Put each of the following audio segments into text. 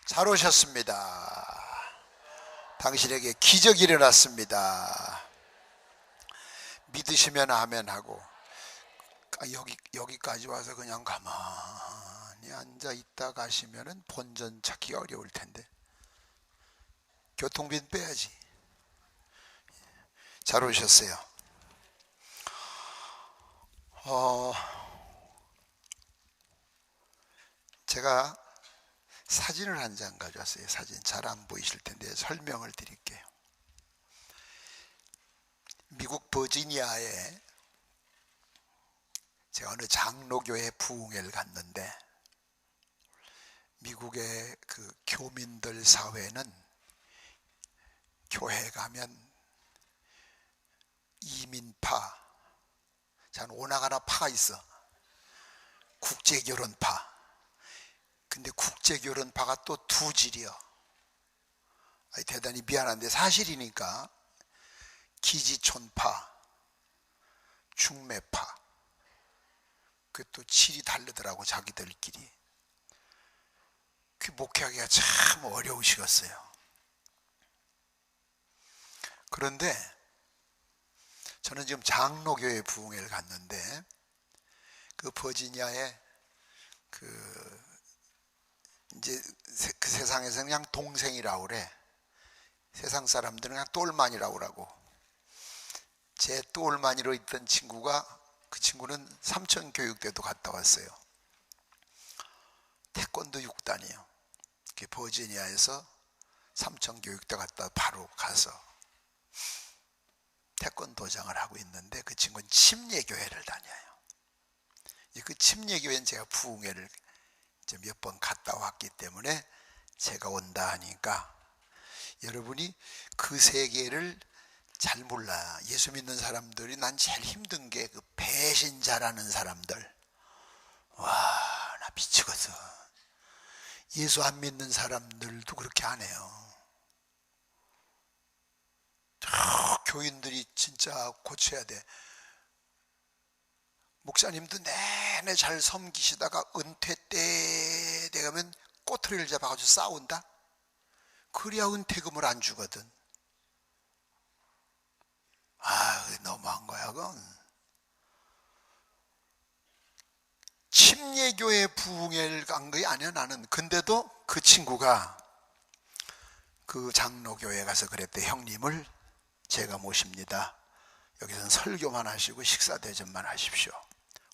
잘 오셨습니다. 당신에게 기적이 일어났습니다. 믿으시면 아멘 하고, 여기까지 와서 그냥 가만히 앉아 있다 가시면은 본전 찾기 어려울 텐데 교통비 빼야지. 잘 오셨어요. 제가 사진을 한 장 가져왔어요. 사진 잘 안 보이실 텐데 설명을 드릴게요. 미국 버지니아에 제가 어느 장로교회 부흥회를 갔는데, 미국의 그 교민들 사회는 교회 가면 이민파, 자 오나가나 파가 있어. 국제결혼파. 근데 국제결혼파가 또 두 질이요. 대단히 미안한데 사실이니까. 기지촌파, 중매파, 그 또 질이 다르더라고 자기들끼리. 그 목회하기가 참 어려우시겠어요. 그런데 저는 지금 장로교회 부흥회를 갔는데, 그 버지니아에 이제 그 세상에서 그냥 동생이라고 그래. 세상 사람들은 그냥 똘만이라고 그러고, 제 똘만이로 있던 친구가, 그 친구는 삼천교육대도 갔다 왔어요. 태권도 6단이에요. 버지니아에서 삼천교육대 갔다 바로 가서 태권도장을 하고 있는데, 그 친구는 침례교회를 다녀요. 그 침례교회는 제가 부흥회를 몇 번 갔다 왔기 때문에 제가 온다 하니까, 여러분이 그 세계를 잘 몰라. 예수 믿는 사람들이 난 제일 힘든 게 그 배신자라는 사람들. 와, 나 미치겠어. 예수 안 믿는 사람들도 그렇게 안 해요. 교인들이 진짜 고쳐야 돼. 목사님도 내내 잘 섬기시다가 은퇴 때 되면 꼬투리를 잡아가지고 싸운다? 그래야 은퇴금을 안 주거든. 너무한 거야 그건. 침례교회 부흥회를 간 게 아니야 나는. 근데도 그 친구가 그 장로교회 가서 그랬대. 형님을 제가 모십니다. 여기서는 설교만 하시고 식사 대접만 하십시오.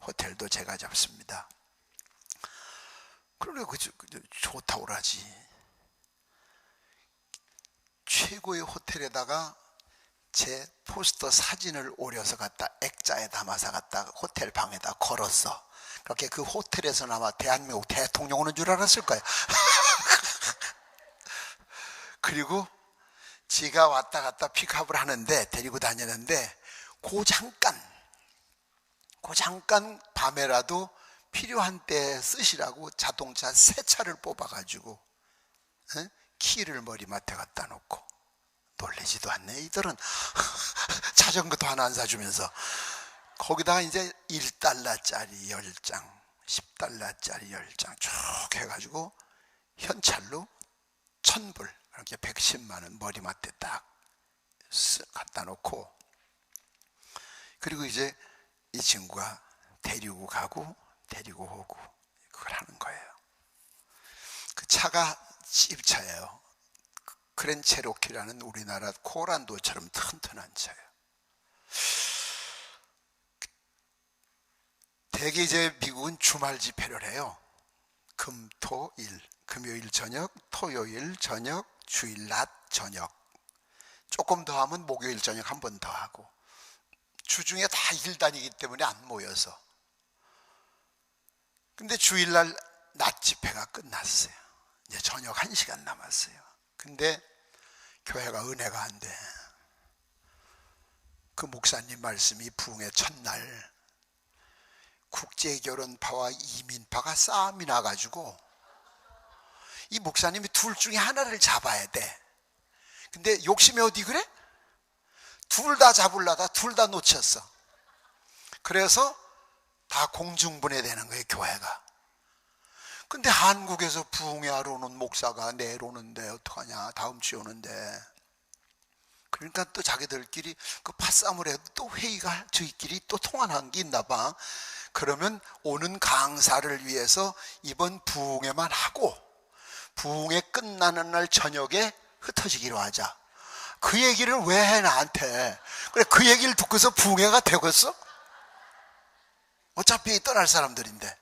호텔도 제가 잡습니다. 그러래 좋다고 그러지. 최고의 호텔에다가 제 포스터 사진을 오려서 갖다 액자에 담아서 갖다 호텔 방에다 걸었어. 그렇게 그 호텔에서는 아마 대한민국 대통령 오는 줄 알았을 거야. 그리고 지가 왔다 갔다 픽업을 하는데, 데리고 다니는데, 그 잠깐 밤에라도 필요한 때 쓰시라고 자동차 새 차를 뽑아가지고 키를 머리맡에 갖다 놓고. 놀래지도 않네 이들은. 자전거도 하나 안 사주면서 거기다가 이제 1달러짜리 10장, 10달러짜리 10장 쭉 해가지고 현찰로 1000불, 이렇게 110만 원 머리맡에 딱 갖다 놓고, 그리고 이제 이 친구가 데리고 가고 데리고 오고 그걸 하는 거예요. 그 차가 찝차예요. 그랜 체로키라는 우리나라 코란도처럼 튼튼한 차예요. 대개 이제 미국은 주말 집회를 해요. 금, 토, 일. 금요일 저녁, 토요일 저녁, 주일 낮 저녁. 조금 더 하면 목요일 저녁 한 번 더 하고. 주중에 다 일 다니기 때문에 안 모여서. 근데 주일날 낮 집회가 끝났어요. 이제 저녁 1시간 남았어요. 근데 교회가 은혜가 안 돼. 그 목사님 말씀이 부흥의 첫날 국제결혼파와 이민파가 싸움이 나가지고 이 목사님이 둘 중에 하나를 잡아야 돼. 근데 욕심이 어디 그래? 둘 다 잡으려다 둘 다 놓쳤어. 그래서 다 공중분해되는 거예요 교회가. 근데 한국에서 부흥회하러 오는 목사가 내일 오는데 어떡하냐, 다음 주에 오는데. 그러니까 또 자기들끼리 그 파싸움을 해도 또 회의가 저희끼리 또 통한한 게 있나 봐. 그러면 오는 강사를 위해서 이번 부흥회만 하고 부흥회 끝나는 날 저녁에 흩어지기로 하자. 그 얘기를 왜 해 나한테? 그래, 그 얘기를 듣고서 부흥회가 되겠어? 어차피 떠날 사람들인데.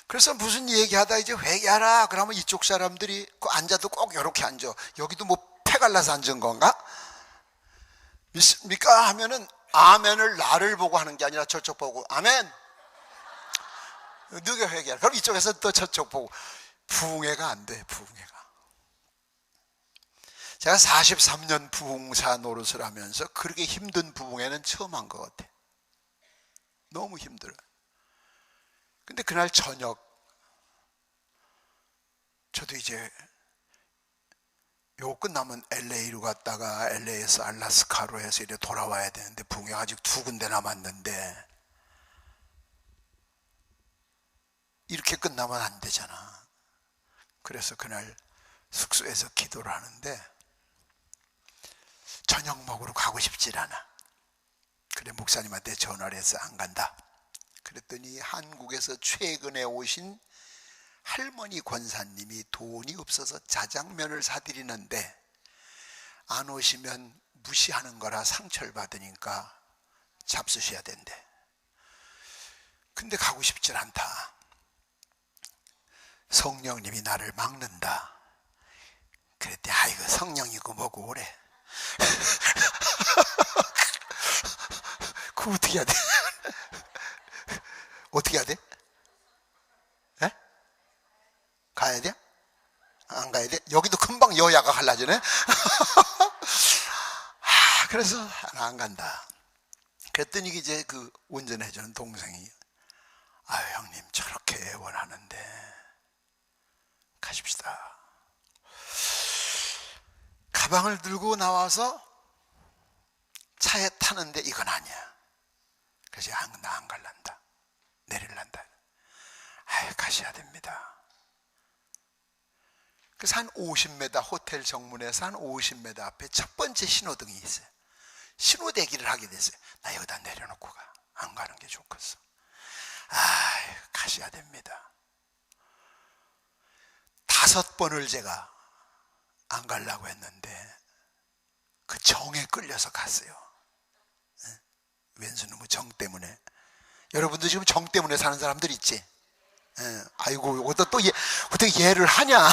그래서 무슨 얘기하다 이제 회개하라 그러면 이쪽 사람들이 앉아도 꼭 이렇게 앉아. 여기도 뭐 패 갈라서 앉은 건가? 믿습니까? 하면은 아멘을 나를 보고 하는 게 아니라 저쪽 보고 아멘. 누가 회개하라? 그럼 이쪽에서 또 저쪽 보고. 부흥회가 안 돼. 부흥회가. 제가 43년 부흥사 노릇을 하면서 그렇게 힘든 부흥회는 처음 한 것 같아. 너무 힘들어요. 근데 그날 저녁 저도 이제 요거 끝나면 LA로 갔다가 LA에서 알라스카로 해서 이제 돌아와야 되는데 부흥회가 아직 2군데 남았는데 이렇게 끝나면 안 되잖아. 그래서 그날 숙소에서 기도를 하는데 저녁 먹으러 가고 싶질 않아. 그래, 목사님한테 전화를 해서 안 간다. 그랬더니 한국에서 최근에 오신 할머니 권사님이 돈이 없어서 자장면을 사드리는데 안 오시면 무시하는 거라 상처를 받으니까 잡수셔야 된대. 근데 가고 싶질 않다. 성령님이 나를 막는다. 그랬더니 아이고 성령이고 뭐고 오래. 그거 어떻게 해야 돼? 어떻게 해야 돼? 에? 가야 돼? 안 가야 돼? 여기도 금방 여야가 갈라지네? 그래서 안 간다. 그랬더니 이제 그 운전해주는 동생이 아유 형님 저렇게 원하는데 가십시다. 가방을 들고 나와서 차에 타는데 이건 아니야. 그래서 나 안 갈란다. 내릴란다. 아유 가셔야 됩니다. 그래서 한 50m 호텔 정문에서 한 50m 앞에 첫 번째 신호등이 있어요. 신호대기를 하게 됐어요. 나 여기다 내려놓고 가. 안 가는 게 좋겠어. 아유 가셔야 됩니다. 5번을 제가 안 가려고 했는데 그 정에 끌려서 갔어요. 왼수놈의 정 때문에. 여러분도 지금 정 때문에 사는 사람들 있지? 아이고 어떻게 얘를 하냐?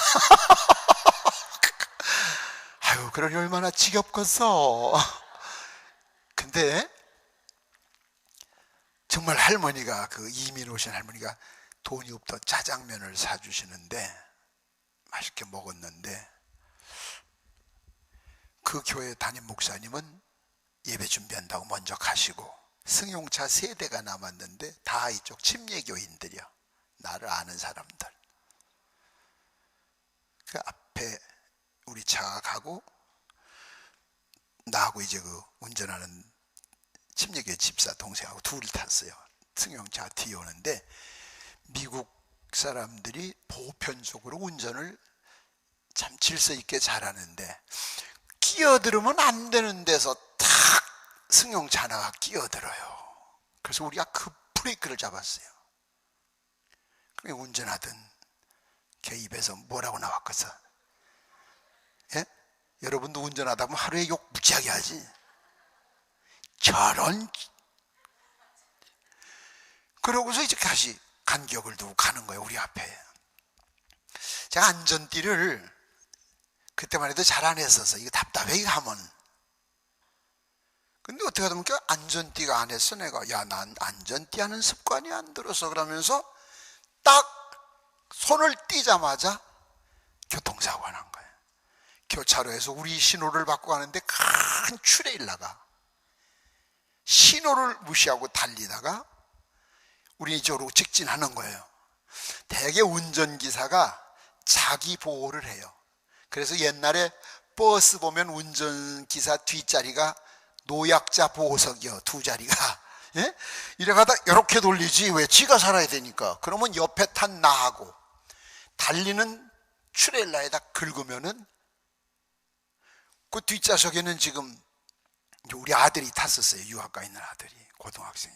아유 그러니 얼마나 지겹겠어. 근데 정말 할머니가 그 이민 오신 할머니가 돈이 없다 짜장면을 사주시는데 맛있게 먹었는데 그 교회 담임 목사님은 예배 준비한다고 먼저 가시고 승용차 3대가 남았는데 다 이쪽 침례교인들이요. 나를 아는 사람들. 그 앞에 우리 차가 가고 나하고 이제 그 운전하는 침례교회 집사 동생하고 둘이 탔어요. 승용차 뒤에 오는데 미국 사람들이 보편적으로 운전을 참 질서 있게 잘하는데 끼어들으면 안 되는 데서 탁 승용차 하나가 끼어들어요. 그래서 우리가 그 브레이크를 잡았어요. 그럼 운전하던 걔 입에서 뭐라고 나왔겠어? 예? 여러분도 운전하다 보면 하루에 욕 무지하게 하지. 저런. 그러고서 이제 다시 간격을 두고 가는 거예요. 우리 앞에. 제가 안전띠를 그때만 해도 잘 안 했어서 이거 답답해 하면. 근데 어떻게 하다 보니까 안전띠가 안 했어. 내가 야 난 안전띠 하는 습관이 안 들어서 그러면서 딱 손을 띄자마자 교통사고가 난 거예요. 교차로에서 우리 신호를 받고 가는데 큰 트레일러가 신호를 무시하고 달리다가 우리 이쪽으로 직진하는 거예요. 대개 운전기사가 자기 보호를 해요. 그래서 옛날에 버스 보면 운전기사 뒷자리가 노약자 보호석이요. 2자리가 예? 이래가다 이렇게 돌리지 왜? 지가 살아야 되니까. 그러면 옆에 탄 나하고 달리는 트레일러에다 긁으면은 그 뒷좌석에는 지금 우리 아들이 탔었어요. 유학가 있는 아들이, 고등학생이.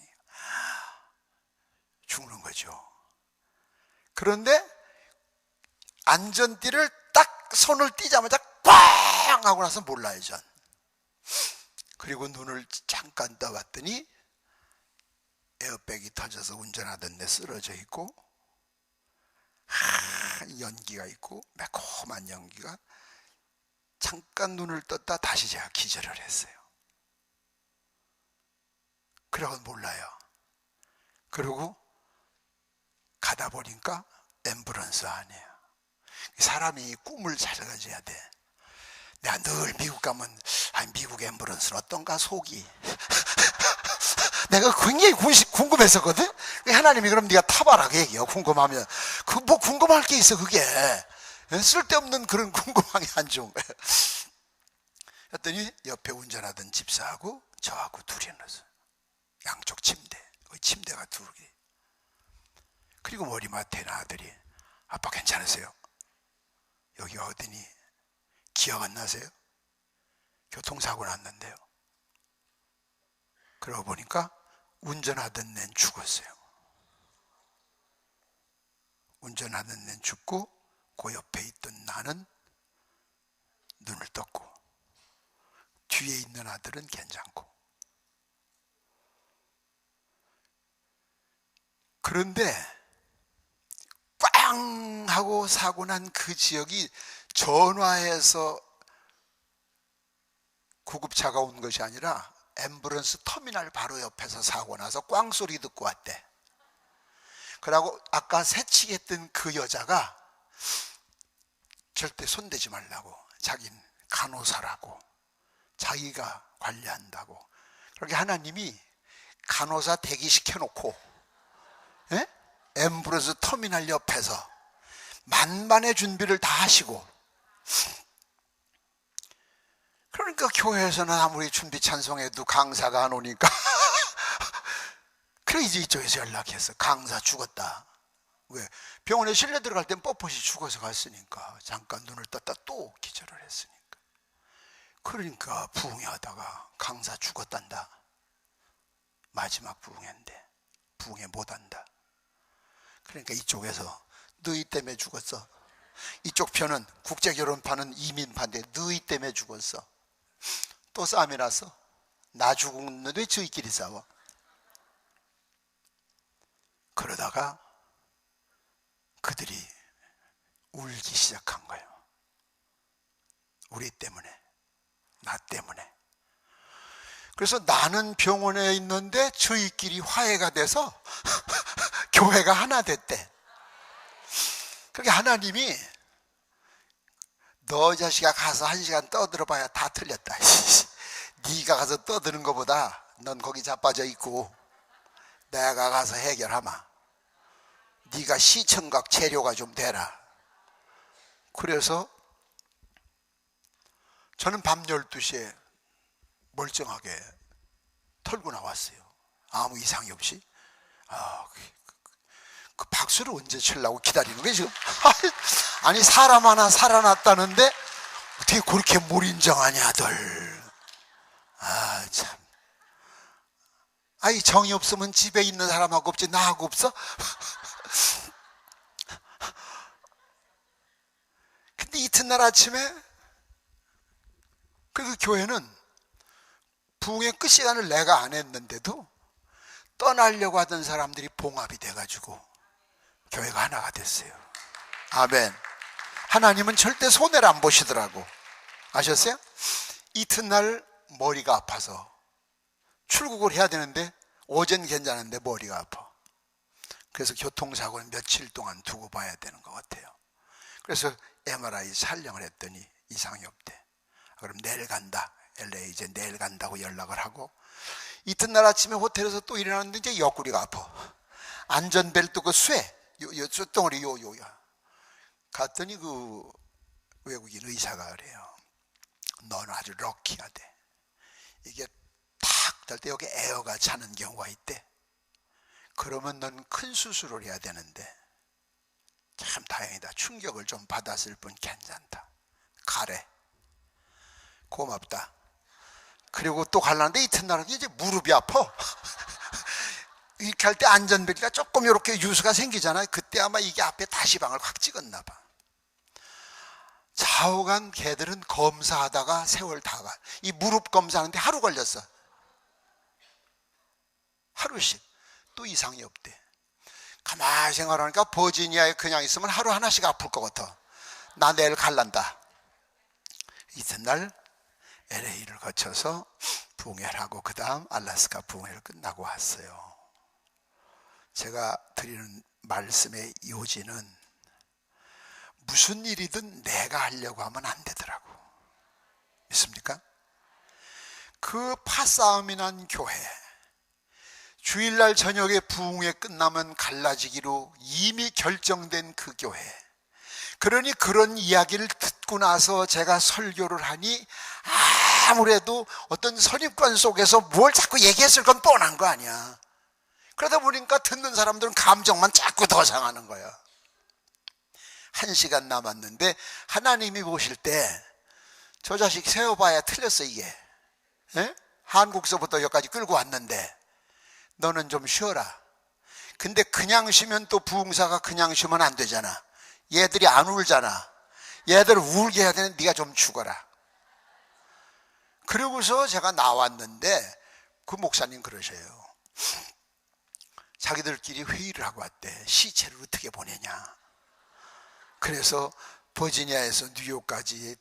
죽는 거죠. 그런데 안전띠를 딱 손을 띄자마자 꽝 하고 나서 몰라요, 전. 그리고 눈을 잠깐 떠봤더니 에어백이 터져서 운전하던 데 쓰러져 있고, 연기가 있고 매콤한 연기가. 잠깐 눈을 떴다 다시 제가 기절을 했어요. 그러고 몰라요. 그리고 가다 보니까 앰뷸런스 안이에요. 사람이 꿈을 잘 가져야 돼. 내가 늘 미국 가면 미국 앰뷸런스는 어떤가 속이 내가 굉장히 궁금했었거든. 하나님이 그럼 네가 타봐라 그 얘기야. 궁금하면 그 뭐 궁금할 게 있어 그게. 쓸데없는 그런 궁금함이 안 좋은 거예요. 그랬더니 옆에 운전하던 집사하고 저하고 둘이 넣었어요. 양쪽 침대, 침대가 두 개. 그리고 머리맡에 아들이 아빠 괜찮으세요? 여기가 어디니? 기억 안 나세요? 교통사고 났는데요. 그러고 보니까 운전하던 낸 죽었어요. 운전하던 낸 죽고 그 옆에 있던 나는 눈을 떴고 뒤에 있는 아들은 괜찮고. 그런데 빵 하고 사고 난 그 지역이 전화해서 구급차가 온 것이 아니라 앰뷸런스 터미널 바로 옆에서 사고 나서 꽝 소리 듣고 왔대. 그러고 아까 새치겠던 그 여자가 절대 손대지 말라고, 자기는 간호사라고, 자기가 관리한다고. 그렇게 하나님이 간호사 대기시켜놓고 앰뷸런스 터미널 옆에서 만반의 준비를 다 하시고. 그러니까 교회에서는 아무리 준비 찬송해도 강사가 안 오니까 그래 이제 이쪽에서 연락했어. 강사 죽었다. 왜? 병원에 실려 들어갈 땐 뻣뻣이 죽어서 갔으니까. 잠깐 눈을 떴다 또 기절을 했으니까. 그러니까 부흥회하다가 강사 죽었단다. 마지막 부흥회인데 부흥회 못한다. 그러니까 이쪽에서 너희 때문에 죽었어. 이쪽 편은 국제결혼파는 이민파인데 너희 때문에 죽었어. 또 싸움이 났어. 나 죽었는데 저희끼리 싸워. 그러다가 그들이 울기 시작한 거예요. 우리 때문에, 나 때문에. 그래서 나는 병원에 있는데 저희끼리 화해가 돼서 교회가 하나 됐대. 그렇게 하나님이 너 자식아 가서 1시간 떠들어봐야 다 틀렸다. 네가 가서 떠드는 것보다 넌 거기 자빠져 있고 내가 가서 해결하마. 네가 시청각 재료가 좀 되라. 그래서 저는 밤 12시에 멀쩡하게 털고 나왔어요. 아무 이상이 없이. 그 박수를 언제 치려고 기다리는 거예요 지금? 아니 사람 하나 살아났다는데 어떻게 그렇게 무인정하냐들. 참. 정이 없으면 집에 있는 사람하고 없지 나하고 없어? 근데 이튿날 아침에 그 교회는 부흥의 끝 시간을 내가 안 했는데도 떠나려고 하던 사람들이 봉합이 돼가지고 교회가 하나가 됐어요. 아멘. 하나님은 절대 손해를 안 보시더라고. 아셨어요? 이튿날 머리가 아파서 출국을 해야 되는데 어젠 괜찮은데 머리가 아파. 그래서 교통사고는 며칠 동안 두고 봐야 되는 것 같아요. 그래서 MRI 촬영을 했더니 이상이 없대. 그럼 내일 간다. LA 이제 내일 간다고 연락을 하고, 이튿날 아침에 호텔에서 또 일어났는데 이제 옆구리가 아파. 안전벨트 그 요 쇳덩어리 요야. 갔더니 그 외국인 의사가 그래요. 넌 아주 럭키하대. 이게 탁 어떨 때 여기 에어가 차는 경우가 있대. 그러면 넌 큰 수술을 해야 되는데 참 다행이다. 충격을 좀 받았을 뿐 괜찮다. 가래. 고맙다. 그리고 또 가려는데 이튿날은 이제 무릎이 아파. 이렇게 할 때 안전벨트가 조금 이렇게 유수가 생기잖아요. 그때 아마 이게 앞에 다시방을 확 찍었나 봐. 좌우간 개들은 검사하다가 세월 다 가. 이 무릎 검사하는데 하루 걸렸어. 하루씩. 또 이상이 없대. 가만히 생각하니까 버지니아에 그냥 있으면 하루 하나씩 아플 것 같아. 나 내일 갈란다. 이튿날 LA를 거쳐서 부흥회하고 그 다음 알래스카 부흥회를 끝나고 왔어요. 제가 드리는 말씀의 요지는 무슨 일이든 내가 하려고 하면 안 되더라고. 믿습니까? 그 파싸움이 난 교회, 주일날 저녁에 부흥회 끝나면 갈라지기로 이미 결정된 그 교회, 그러니 그런 이야기를 듣고 나서 제가 설교를 하니 아무래도 어떤 선입관 속에서 뭘 자꾸 얘기했을 건 뻔한 거 아니야. 그러다 보니까 듣는 사람들은 감정만 자꾸 더 상하는 거야. 1시간 남았는데 하나님이 보실 때 저 자식 세워봐야 틀렸어 이게. 에? 한국서부터 여기까지 끌고 왔는데 너는 좀 쉬어라. 근데 그냥 쉬면 또 부흥사가 그냥 쉬면 안 되잖아. 얘들이 안 울잖아. 얘들 울게 해야 되는 네가 좀 죽어라. 그러고서 제가 나왔는데 그 목사님 그러셔요. 자기들끼리 회의를 하고 왔대. 시체를 어떻게 보내냐. 그래서 버지니아에서 뉴욕까지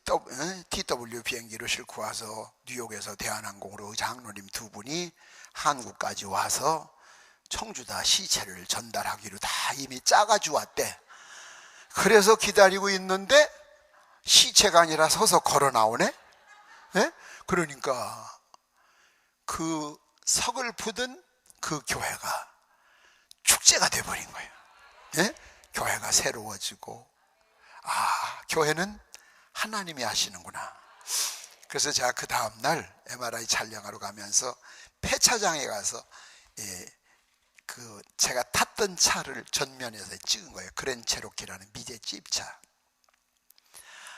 TW 비행기로 싣고 와서 뉴욕에서 대한항공으로 장로님 2분이 한국까지 와서 청주다 시체를 전달하기로 다 이미 짜가지고 왔대. 그래서 기다리고 있는데 시체가 아니라 서서 걸어 나오네. 예? 그러니까 그 서글프던 그 교회가 축제가 돼버린 거예요. 예? 교회가 새로워지고, 아, 교회는 하나님이 하시는구나. 그래서 제가 그 다음날 MRI 촬영하러 가면서 폐차장에 가서 제가 탔던 차를 전면에서 찍은 거예요. 그랜 체로키라는 미제 찝차.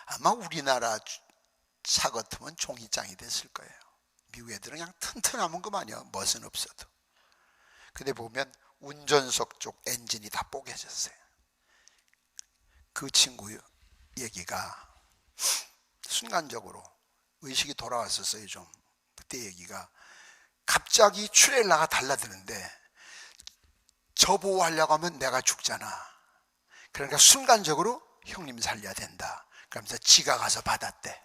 아마 우리나라 차 같으면 종이장이 됐을 거예요. 미국 애들은 그냥 튼튼하면 그만이야. 멋은 없어도. 근데 보면 운전석 쪽 엔진이 다 뽀개졌어요. 그 친구 얘기가 순간적으로 의식이 돌아왔었어요. 좀 그때 얘기가 갑자기 트레일러가 달라드는데 저 보호하려고 하면 내가 죽잖아. 그러니까 순간적으로 형님 살려야 된다. 그러면서 지가 가서 받았대.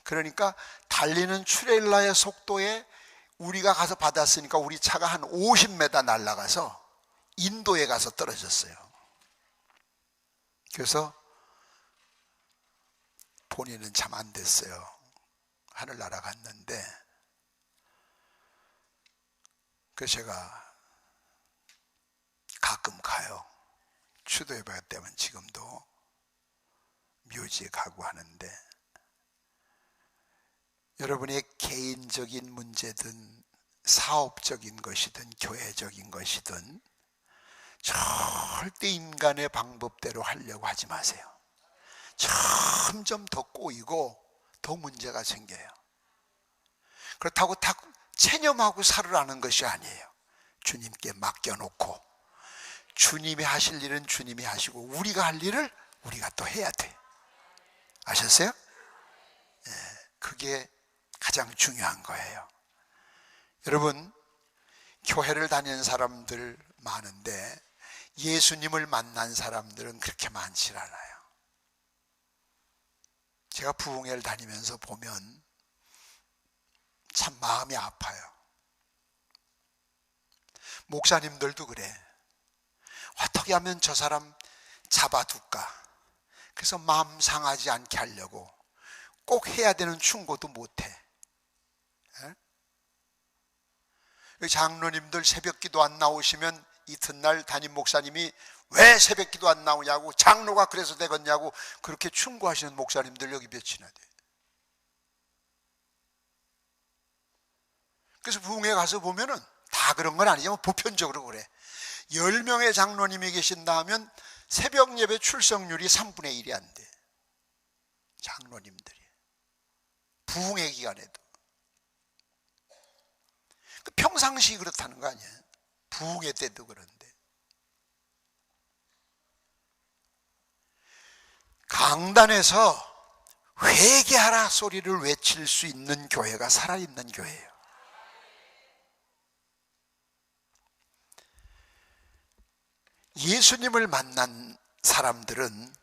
그러니까 달리는 트레일러의 속도에 우리가 가서 받았으니까 우리 차가 한 50m 날아가서 인도에 가서 떨어졌어요. 그래서 본인은 참 안 됐어요. 하늘 날아갔는데, 그래서 제가 가끔 가요. 추도해봐야 때면 지금도 묘지에 가고 하는데, 여러분의 개인적인 문제든 사업적인 것이든 교회적인 것이든 절대 인간의 방법대로 하려고 하지 마세요. 점점 더 꼬이고 더 문제가 생겨요. 그렇다고 다 체념하고 살으라는 것이 아니에요. 주님께 맡겨놓고 주님이 하실 일은 주님이 하시고 우리가 할 일을 우리가 또 해야 돼. 아셨어요? 네, 그게 가장 중요한 거예요. 여러분, 교회를 다니는 사람들 많은데 예수님을 만난 사람들은 그렇게 많지 않아요. 제가 부흥회를 다니면서 보면 참 마음이 아파요. 목사님들도 그래. 어떻게 하면 저 사람 잡아둘까? 그래서 마음 상하지 않게 하려고 꼭 해야 되는 충고도 못해. 장로님들 새벽기도 안 나오시면 이튿날 담임 목사님이 왜 새벽기도 안 나오냐고, 장로가 그래서 되겠냐고 그렇게 충고하시는 목사님들 여기 몇이나 돼. 그래서 부흥회 가서 보면은 다 그런 건 아니지만 보편적으로 그래. 10명의 장로님이 계신다 하면 새벽 예배 출석률이 3분의 1이 안 돼. 장로님들이. 부흥회 기간에도. 평상시 그렇다는 거 아니에요. 부흥회 때도 그런데. 강단에서 회개하라 소리를 외칠 수 있는 교회가 살아있는 교회예요. 예수님을 만난 사람들은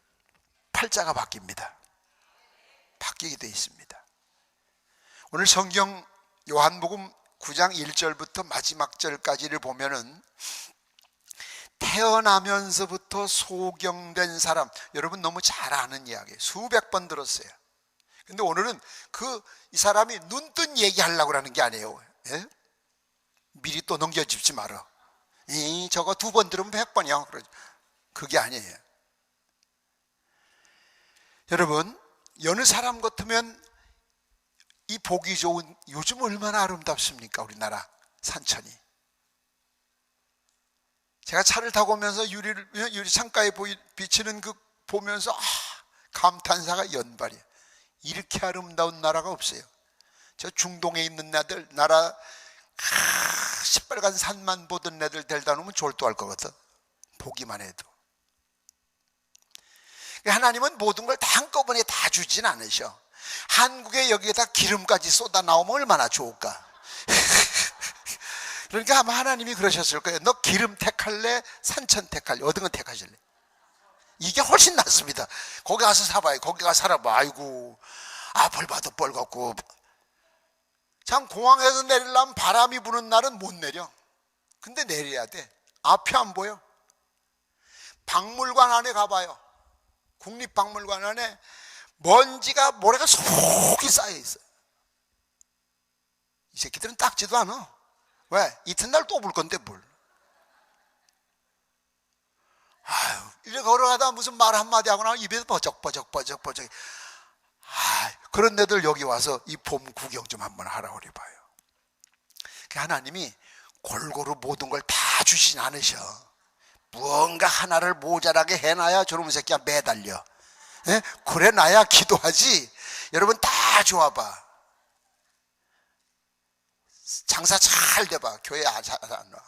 팔자가 바뀝니다. 바뀌게 되어 있습니다. 오늘 성경 요한복음 9장 1절부터 마지막 절까지를 보면은 태어나면서부터 소경된 사람, 여러분 너무 잘 아는 이야기예요. 수백 번 들었어요. 근데 오늘은 이 사람이 눈뜬 얘기하려고 하는 게 아니에요. 예? 미리 또 넘겨짚지 말아. 저거 2번 들으면 100번이야. 그게 아니에요. 여러분, 여느 사람 같으면 이 보기 좋은, 요즘 얼마나 아름답습니까? 우리나라 산천이. 제가 차를 타고 오면서 유리 창가에 비치는 그 보면서 감탄사가 연발이야. 이렇게 아름다운 나라가 없어요. 저 중동에 있는 나라 시뻘건 산만 보던 애들 데려다 놓으면 졸도할 거거든. 보기만 해도. 하나님은 모든 걸 다 한꺼번에 다 주진 않으셔. 한국에 여기에다 기름까지 쏟아 나오면 얼마나 좋을까. 그러니까 아마 하나님이 그러셨을 거예요. 너 기름 택할래? 산천 택할래? 어떤 거 택하실래? 이게 훨씬 낫습니다. 거기 가서 살아봐요. 거기 가서 살아봐. 아이고, 벌 봐도 뻘 같고. 참 공항에서 내리려면 바람이 부는 날은 못 내려. 근데 내려야 돼. 앞이 안 보여. 박물관 안에 가봐요. 국립박물관 안에 먼지가 모래가 속이 쌓여 있어요. 이 새끼들은 닦지도 않아. 왜? 이튿날 또 볼 건데 뭘. 이래 걸어가다 무슨 말 한마디 하거나 입에서 버적버적. 그런 애들 여기 와서 이 봄 구경 좀 한번 하라고 그래 봐요. 하나님이 골고루 모든 걸 다 주진 않으셔. 무언가 하나를 모자라게 해놔야 저놈 새끼야 매달려. 예? 그래 놔야 기도하지. 여러분 다 좋아봐. 장사 잘 돼봐. 교회 잘 안 와.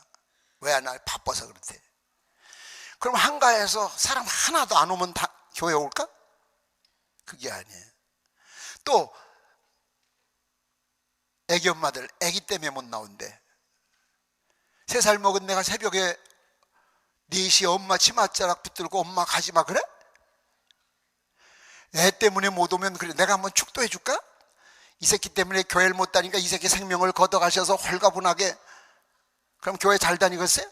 왜 안 와? 바빠서 그렇대. 그럼 한가해서 사람 하나도 안 오면 다 교회 올까? 그게 아니에요. 또 애기 엄마들 애기 때문에 못 나온대. 3살 먹은 내가 새벽에 4시에 엄마 치맛자락 붙들고 엄마 가지마 그래? 애 때문에 못 오면 그래 내가 한번 축도해 줄까? 이 새끼 때문에 교회를 못 다니니까 이 새끼 생명을 걷어가셔서 홀가분하게. 그럼 교회 잘 다니겠어요?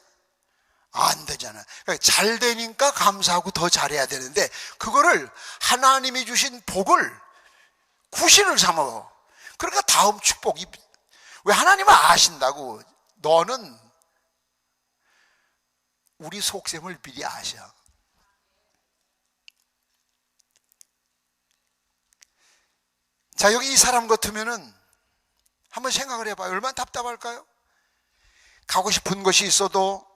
안 되잖아. 그러니까 잘 되니까 감사하고 더 잘해야 되는데 그거를 하나님이 주신 복을 구실을 삼어. 그러니까 다음 축복이, 왜 하나님은 아신다고. 너는 우리 속셈을 미리 아셔. 자, 여기 이 사람 같으면은 한번 생각을 해봐요. 얼마나 답답할까요? 가고 싶은 곳이 있어도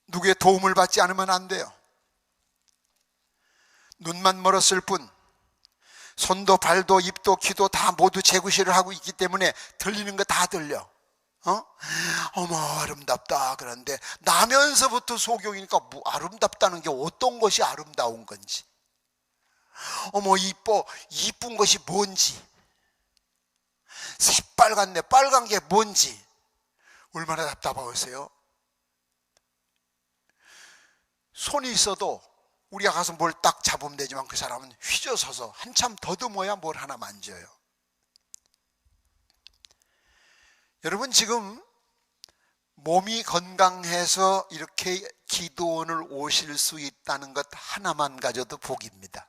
누구의 도움을 받지 않으면 안 돼요. 눈만 멀었을 뿐 손도 발도 입도 귀도 다 모두 재구실을 하고 있기 때문에 들리는 거 다 들려. 어머 아름답다. 그런데 나면서부터 소경이니까 뭐 아름답다는 게 어떤 것이 아름다운 건지, 어머 이쁜 것이 뭔지, 새빨갛네 빨간 게 뭔지 얼마나 답답하세요. 손이 있어도 우리가 가서 뭘 딱 잡으면 되지만 그 사람은 휘저어서 한참 더듬어야 뭘 하나 만져요. 여러분 지금 몸이 건강해서 이렇게 기도원을 오실 수 있다는 것 하나만 가져도 복입니다.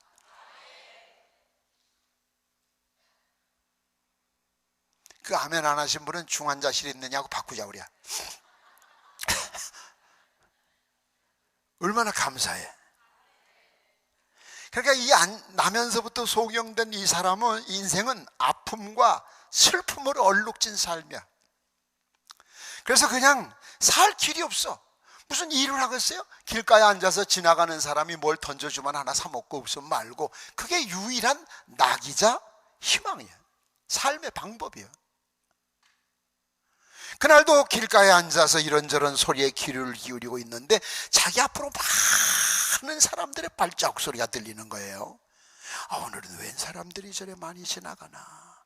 그 아멘 안 하신 분은 중환자실에 있느냐고 바꾸자 우리야. 얼마나 감사해. 그러니까 이 나면서부터 소경된 이 사람은 인생은 아픔과 슬픔으로 얼룩진 삶이야. 그래서 그냥 살 길이 없어. 무슨 일을 하겠어요? 길가에 앉아서 지나가는 사람이 뭘 던져주면 하나 사 먹고 없으면 말고, 그게 유일한 낙이자 희망이에요. 삶의 방법이에요. 그날도 길가에 앉아서 이런저런 소리에 귀를 기울이고 있는데 자기 앞으로 많은 사람들의 발자국 소리가 들리는 거예요. 오늘은 웬 사람들이 저래 많이 지나가나.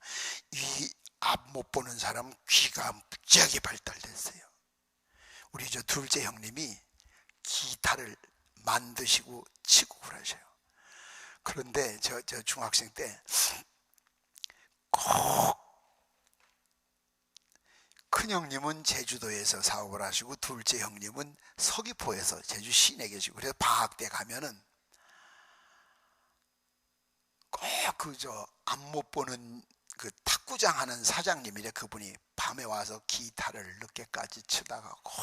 이 앞 못 보는 사람 귀가 무지하게 발달됐어요. 우리 저 둘째 형님이 기타를 만드시고 치고 그러셔요. 그런데 저 중학생 때 꼭 큰형님은 제주도에서 사업을 하시고 둘째 형님은 서귀포에서 제주 시내 계시고, 그래서 방학 때 가면은 꼭 그 저 앞 못 보는 그 탁구장 하는 사장님이래. 그분이 밤에 와서 기타를 늦게까지 치다가 꼭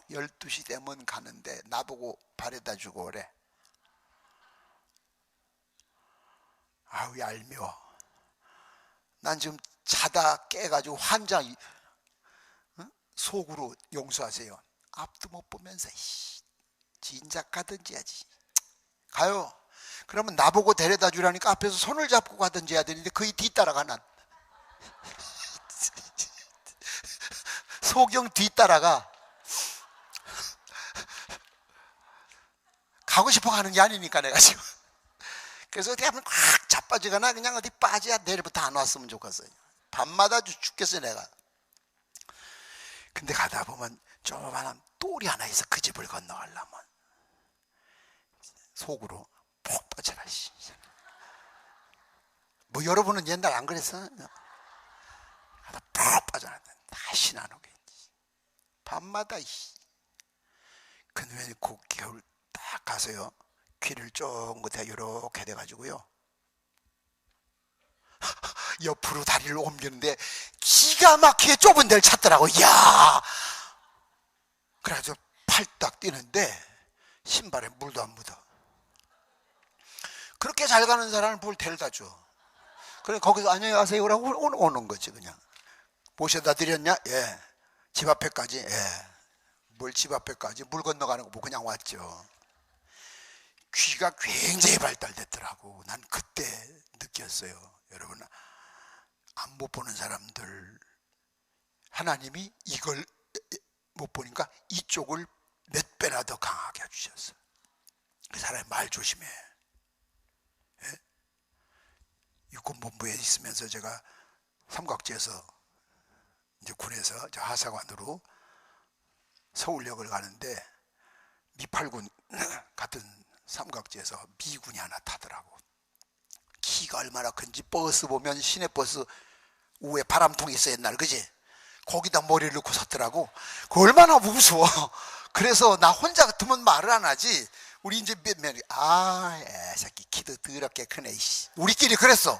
12시 되면 가는데 나보고 바래다 주고 그래. 아우 얄미워. 난 지금 자다 깨가지고 환장, 속으로 용서하세요. 앞도 못 보면서 진작 가든지 해야지. 가요. 그러면 나보고 데려다 주라니까 앞에서 손을 잡고 가든지 해야 되는데 거의 뒤따라가. 난 소경 뒤따라가. 가고 싶어 가는 게 아니니까 내가 지금. 그래서 어디 한번 확 자빠지거나 그냥 어디 빠져야 내일부터 안 왔으면 좋겠어요. 밤마다 죽겠어요 내가. 근데 가다 보면 조그마한 똘이 하나 있어. 그 집을 건너가려면 속으로 푹 빠져라. 뭐 여러분은 옛날 안 그랬어? 푹 빠져라. 다시 안 오게. 밤마다. 근데 그 겨울 딱 가서요, 귀를 쫑긋해 요렇게 돼가지고요 옆으로 다리를 옮기는데 기가 막히게 좁은 데를 찾더라고. 이야. 그래가지고 팔딱 뛰는데 신발에 물도 안 묻어. 그렇게 잘 가는 사람을 뭘 데려다 줘. 그래 거기서 안녕히 가세요라고 오는 거지. 그냥 모셔다 드렸냐? 예. 집 앞에까지? 예. 뭘 집 앞에까지? 물 건너가는 거 뭐 그냥 왔죠. 귀가 굉장히 발달됐더라고. 난 그때 느꼈어요. 여러분, 안 못 보는 사람들 하나님이 이걸 못 보니까 이쪽을 몇 배나 더 강하게 해주셨어. 그 사람이 말 조심해. 예? 육군본부에 있으면서 제가 삼각지에서 이제 군에서 저 하사관으로 서울역을 가는데 미팔군 같은 삼각지에서 미군이 하나 타더라고. 키가 얼마나 큰지. 버스 보면 시내버스 우에 바람통이 있어 옛날, 그지? 거기다 머리를 넣고 섰더라고. 그 얼마나 무서워. 그래서 나 혼자 같으면 말을 안 하지. 우리 이제 몇 명이 새끼 키도 더럽게 크네. 우리끼리 그랬어.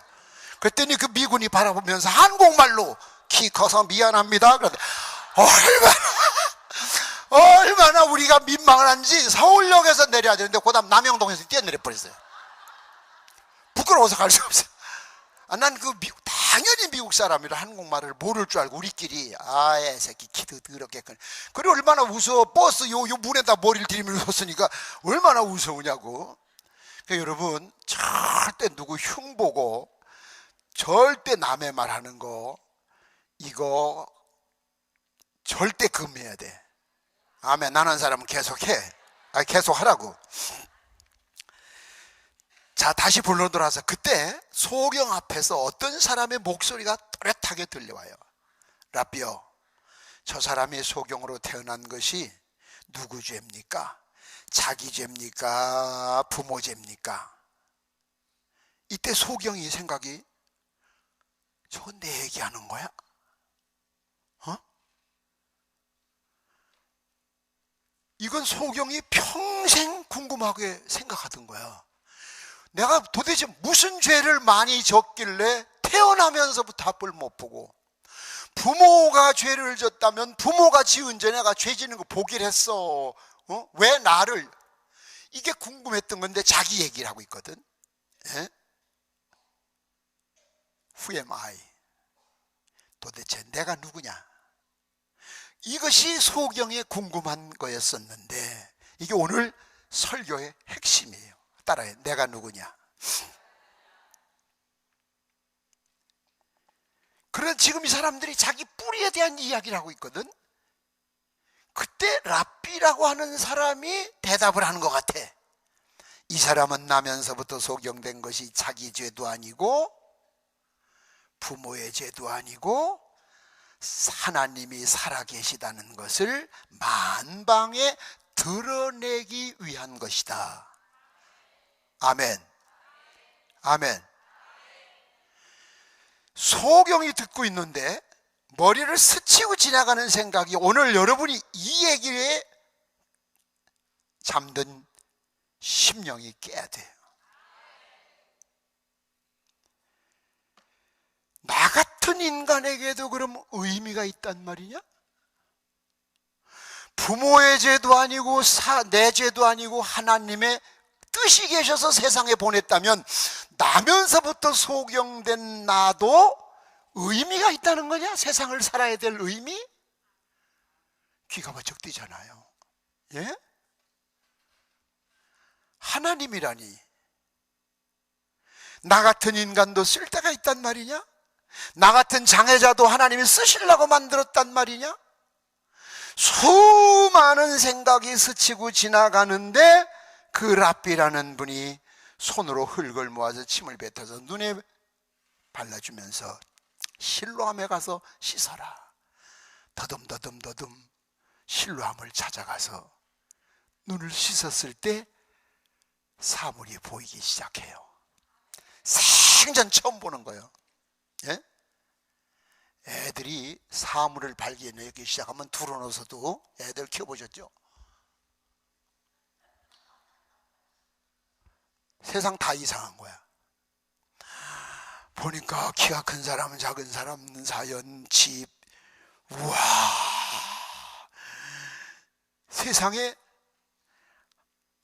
그랬더니 그 미군이 바라보면서 한국말로 키 커서 미안합니다. 그런데 얼마나 우리가 민망을 한지. 서울역에서 내려야 되는데 그 다음 남영동에서 뛰어내려 버렸어요. 부끄러워서 갈 수 없어요. 난 그 당연히 미국 사람이라 한국말을 모를 줄 알고 우리끼리 새끼 키도 더럽게 큰. 그래 얼마나 무서워. 버스 요 문에다 머리를 들이밀어 섰으니까 얼마나 무서우냐고. 그러니까 여러분, 절대 누구 흉보고 절대 남의 말 하는 거, 이거 절대 금해야 돼. 아멘. 나는 사람은 계속해. 계속 하라고. 자, 다시 본론으로 돌아와서 그때 소경 앞에서 어떤 사람의 목소리가 또렷하게 들려와요. 라비요, 저 사람이 소경으로 태어난 것이 누구 죄입니까? 자기 죄입니까? 부모 죄입니까? 이때 소경이 생각이, 저건 내 얘기하는 거야? 이건 소경이 평생 궁금하게 생각하던 거야. 내가 도대체 무슨 죄를 많이 졌길래 태어나면서부터 앞을 못 보고, 부모가 죄를 졌다면 부모가 지은 죄 내가 죄 지는 거 보기를 했어. 왜 나를? 이게 궁금했던 건데 자기 얘기를 하고 있거든. 예? Who am I? 도대체 내가 누구냐? 이것이 소경에 궁금한 거였었는데 이게 오늘 설교의 핵심이에요. 따라해. 내가 누구냐? 그런 지금 이 사람들이 자기 뿌리에 대한 이야기를 하고 있거든. 그때 랍비라고 하는 사람이 대답을 하는 것 같아. 이 사람은 나면서부터 소경된 것이 자기 죄도 아니고 부모의 죄도 아니고 하나님이 살아계시다는 것을 만방에 드러내기 위한 것이다. 아멘. 아멘. 소경이 듣고 있는데 머리를 스치고 지나가는 생각이 오늘 여러분이 이 얘기에 잠든 심령이 깨야 돼요. 나 같은 인간에게도 그럼 의미가 있단 말이냐? 부모의 죄도 아니고 내 죄도 아니고 하나님의 뜻이 계셔서 세상에 보냈다면 나면서부터 소경된 나도 의미가 있다는 거냐? 세상을 살아야 될 의미? 귀가 번쩍 뜨잖아요. 예? 하나님이라니 나 같은 인간도 쓸 때가 있단 말이냐? 나 같은 장애자도 하나님이 쓰시려고 만들었단 말이냐? 수많은 생각이 스치고 지나가는데 그 랍비라는 분이 손으로 흙을 모아서 침을 뱉어서 눈에 발라주면서 실로암에 가서 씻어라. 더듬 실로암을 찾아가서 눈을 씻었을 때 사물이 보이기 시작해요. 생전 처음 보는 거예요. 예? 애들이 사물을 발견하기 시작하면 둘러놓아서도 애들 키워보셨죠? 세상 다 이상한 거야. 보니까 키가 큰 사람, 작은 사람, 사연, 집, 우와, 세상에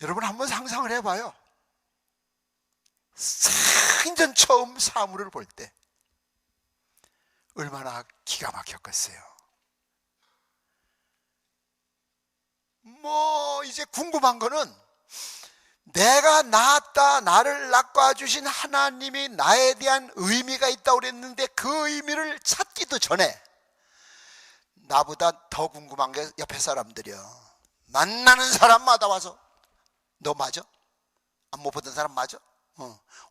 여러분 한번 상상을 해봐요. 생전 처음 사물을 볼 때 얼마나 기가 막혔겠어요. 이제 궁금한 거는 내가 낳았다, 나를 낳아주신 하나님이 나에 대한 의미가 있다고 그랬는데 그 의미를 찾기도 전에 나보다 더 궁금한 게 옆에 사람들이요. 만나는 사람마다 와서 너 맞아? 안 못 보던 사람 맞아?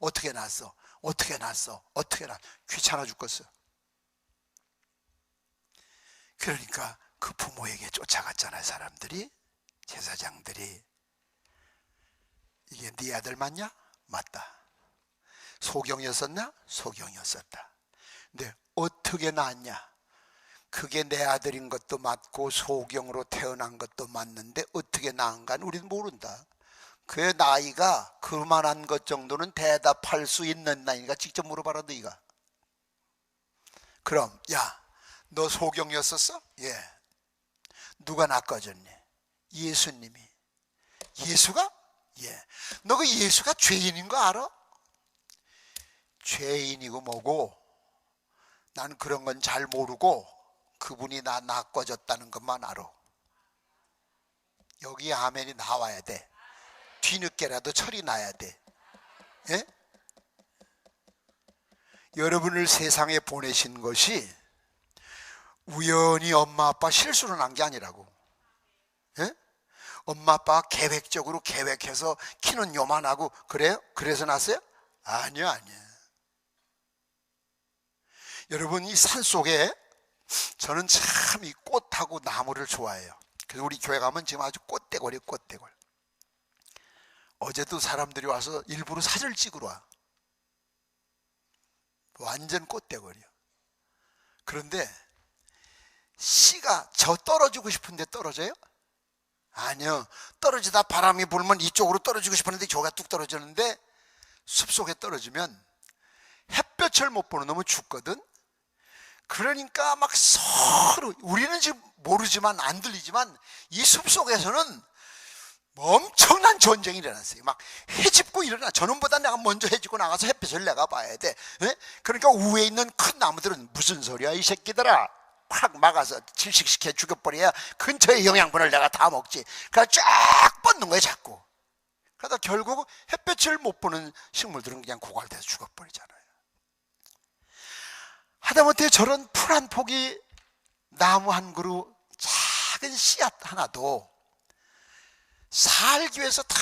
어떻게 낳았어? 어떻게 낳았어? 어떻게 낳았어? 귀찮아 죽겠어. 그러니까 그 부모에게 쫓아갔잖아요. 사람들이, 제사장들이. 이게 네 아들 맞냐? 맞다. 소경이었었나? 소경이었었다. 근데 어떻게 낳았냐? 그게 내 아들인 것도 맞고 소경으로 태어난 것도 맞는데 어떻게 낳은가는 우리는 모른다. 그의 나이가 그만한 것 정도는 대답할 수 있는 나이니까 직접 물어봐라 너희가. 그럼 야, 너 소경이었었어? 예. 누가 낚아줬니? 예수님이. 예수가? 예. 너 그 예수가 죄인인 거 알아? 죄인이고 뭐고 난 그런 건 잘 모르고 그분이 나 낚아줬다는 것만 알아. 여기 아멘이 나와야 돼. 뒤늦게라도 철이 나야 돼. 예? 여러분을 세상에 보내신 것이 우연히 엄마 아빠 실수로 난 게 아니라고. 예? 엄마 아빠가 계획적으로 계획해서 키는 요만하고 그래요? 그래서 났어요? 아니요, 아니에요. 여러분, 이 산속에 저는 참 이 꽃하고 나무를 좋아해요. 그래서 우리 교회 가면 지금 아주 꽃대골이에요. 꽃대골. 어제도 사람들이 와서 일부러 사진을 찍으러 와. 완전 꽃대골이요. 그런데 씨가 저 떨어지고 싶은데 떨어져요? 아니요. 떨어지다 바람이 불면 이쪽으로 떨어지고 싶었는데 저가 뚝 떨어지는데 숲속에 떨어지면 햇볕을 못 보는 놈은 죽거든. 그러니까 막 서로, 우리는 지금 모르지만 안 들리지만 이 숲속에서는 엄청난 전쟁이 일어났어요. 막 해집고 일어나. 저놈보다 내가 먼저 해집고 나가서 햇빛을 내가 봐야 돼. 네? 그러니까 위에 있는 큰 나무들은 무슨 소리야 이 새끼들아, 확 막아서 질식시켜 죽여버려야 근처의 영양분을 내가 다 먹지. 그래서 쫙 뻗는 거야 자꾸. 그러다 결국 햇볕을 못 보는 식물들은 그냥 고갈돼서 죽어버리잖아요. 하다못해 저런 풀 한 폭이 나무 한 그루 작은 씨앗 하나도 살기 위해서 다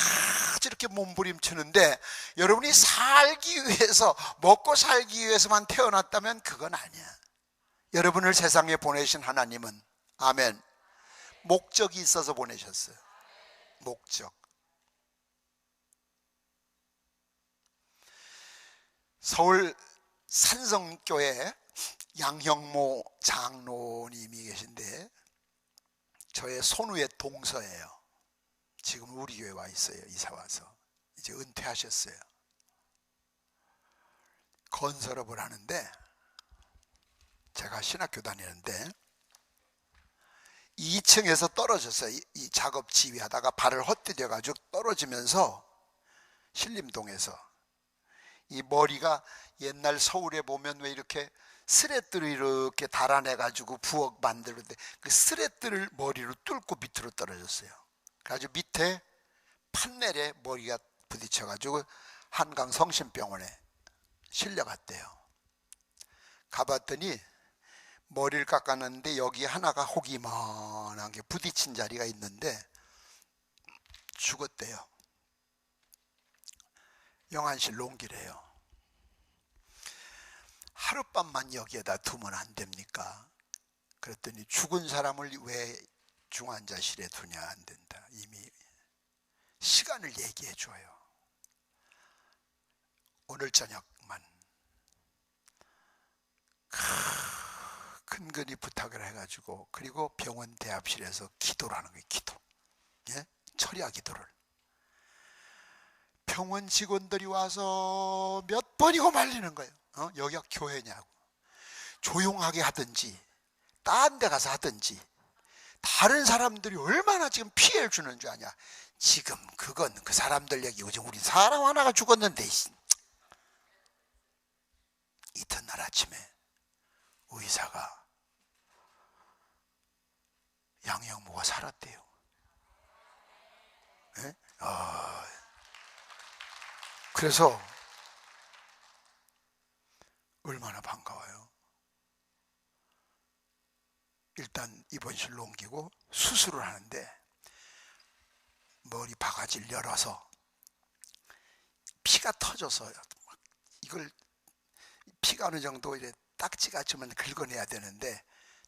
저렇게 몸부림치는데, 여러분이 살기 위해서, 먹고 살기 위해서만 태어났다면 그건 아니야. 여러분을 세상에 보내신 하나님은, 아멘, 목적이 있어서 보내셨어요. 목적. 서울 산성교회 양형모 장로님이 계신데 저의 손위의 동서예요. 지금 우리 교회 와 있어요. 이사 와서 이제 은퇴하셨어요. 건설업을 하는데, 제가 신학교 다니는데 2층에서 떨어졌어요. 이 작업 지휘하다가 발을 헛디뎌 가지고 떨어지면서 신림동에서, 이 머리가 옛날 서울에 보면 왜 이렇게 스레트를 이렇게 달아내 가지고 부엌 만들는데 그 스레트를 머리로 뚫고 밑으로 떨어졌어요. 그래서 밑에 판넬에 머리가 부딪혀 가지고 한강 성심병원에 실려갔대요. 가봤더니 머리를 깎았는데 여기 하나가 혹 이만한 게 부딪힌 자리가 있는데 죽었대요. 영안실 롱기래요. 하룻밤만 여기에다 두면 안 됩니까? 그랬더니 죽은 사람을 왜 중환자실에 두냐, 안 된다. 이미 시간을 얘기해 줘요. 오늘 저녁만 근근히 부탁을 해가지고, 그리고 병원 대합실에서 기도를 하는 거예요. 기도. 예? 철야 기도를. 병원 직원들이 와서 몇 번이고 말리는 거예요. 여기가 교회냐고. 조용하게 하든지 딴 데 가서 하든지. 다른 사람들이 얼마나 지금 피해를 주는 줄 아냐. 지금 그건 그 사람들 얘기고, 지금 우리 사람 하나가 죽었는데. 이튿날 아침에 의사가 양형모가 살았대요. 네? 그래서 얼마나 반가워요. 일단 입원실로 옮기고 수술을 하는데 머리 바가지를 열어서 피가 터져서, 이걸 피가 어느 정도 이래 딱지같이만 긁어내야 되는데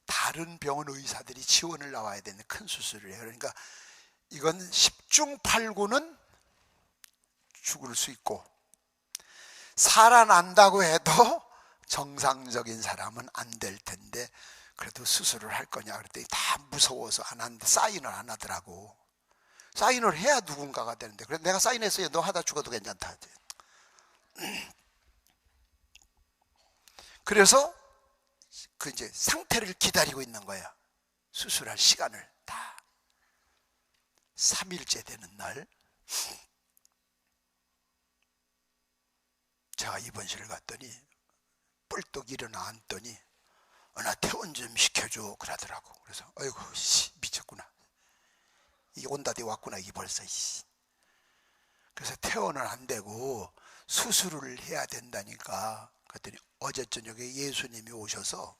다른 병원 의사들이 지원을 나와야 되는 큰 수술을 해요. 그러니까 이건 10중 8구는 죽을 수 있고, 살아난다고 해도 정상적인 사람은 안 될 텐데 그래도 수술을 할 거냐 그랬더니 다 무서워서 안 하는데 사인을 안 하더라고. 사인을 해야 누군가가 되는데, 그래서 내가 사인했어요. 너 하다 죽어도 괜찮다. 그래서 그 이제 상태를 기다리고 있는 거야. 수술할 시간을 다. 3일째 되는 날 제가 입원실을 갔더니 뿔떡 일어나 앉더니 나 퇴원 좀 시켜줘 그러더라고. 그래서 아이고 미쳤구나. 이 온다대 왔구나 이 벌써. 그래서 퇴원은 안 되고 수술을 해야 된다니까. 그랬더니 어제 저녁에 예수님이 오셔서,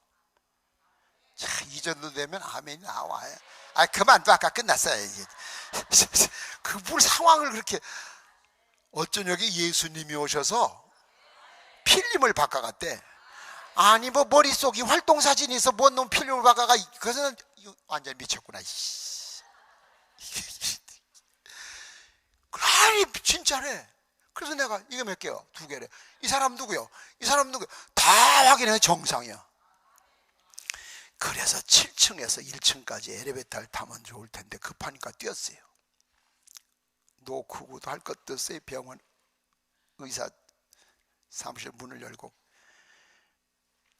자, 이 정도 되면 아멘이 나와요. 그만둬. 아까 끝났어요. 이제. 그 상황을 그렇게, 어쩌녁에 예수님이 오셔서 필름을 바꿔갔대. 아니 뭐 머릿속이 활동사진이 있어 뭔 놈 필름을 바꿔가. 그래서 완전 미쳤구나. 아니 진짜래. 그래서 내가 이게 몇 개요? 2개래. 이 사람 누구요? 이 사람 누구요? 다 확인해. 정상이야. 그래서 7층에서 1층까지 엘리베이터를 타면 좋을 텐데 급하니까 뛰었어요. 노크고도 할 것도 없어요. 병원 의사 사무실 문을 열고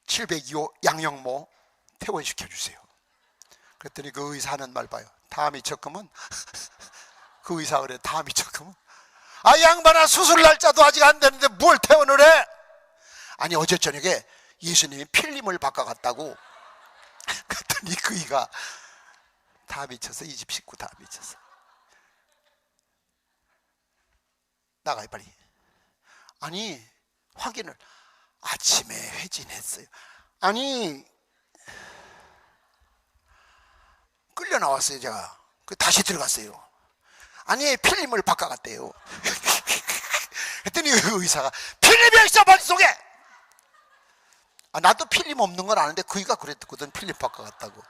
702호 양형모 퇴원시켜 주세요. 그랬더니 그 의사 하는 말 봐요. 다 미쳤구먼. 그 의사 그래. 다 미쳤구먼. 양반아, 수술 날짜도 아직 안 되는데 뭘 퇴원을 해? 아니 어제 저녁에 예수님이 필름을 바꿔갔다고. 아니 그이가 다 미쳤어. 이 집 식구 다 미쳤어. 나가요 빨리. 아니 확인을 아침에 회진했어요. 아니 끌려 나왔어요. 제가 다시 들어갔어요. 아니 필름을 바꿔갔대요. 그랬더니 의사가 필름이 어딨어 머릿속에. 나도 필름 없는 건 아는데 그이가 그랬거든. 필름 바꿔갔다고.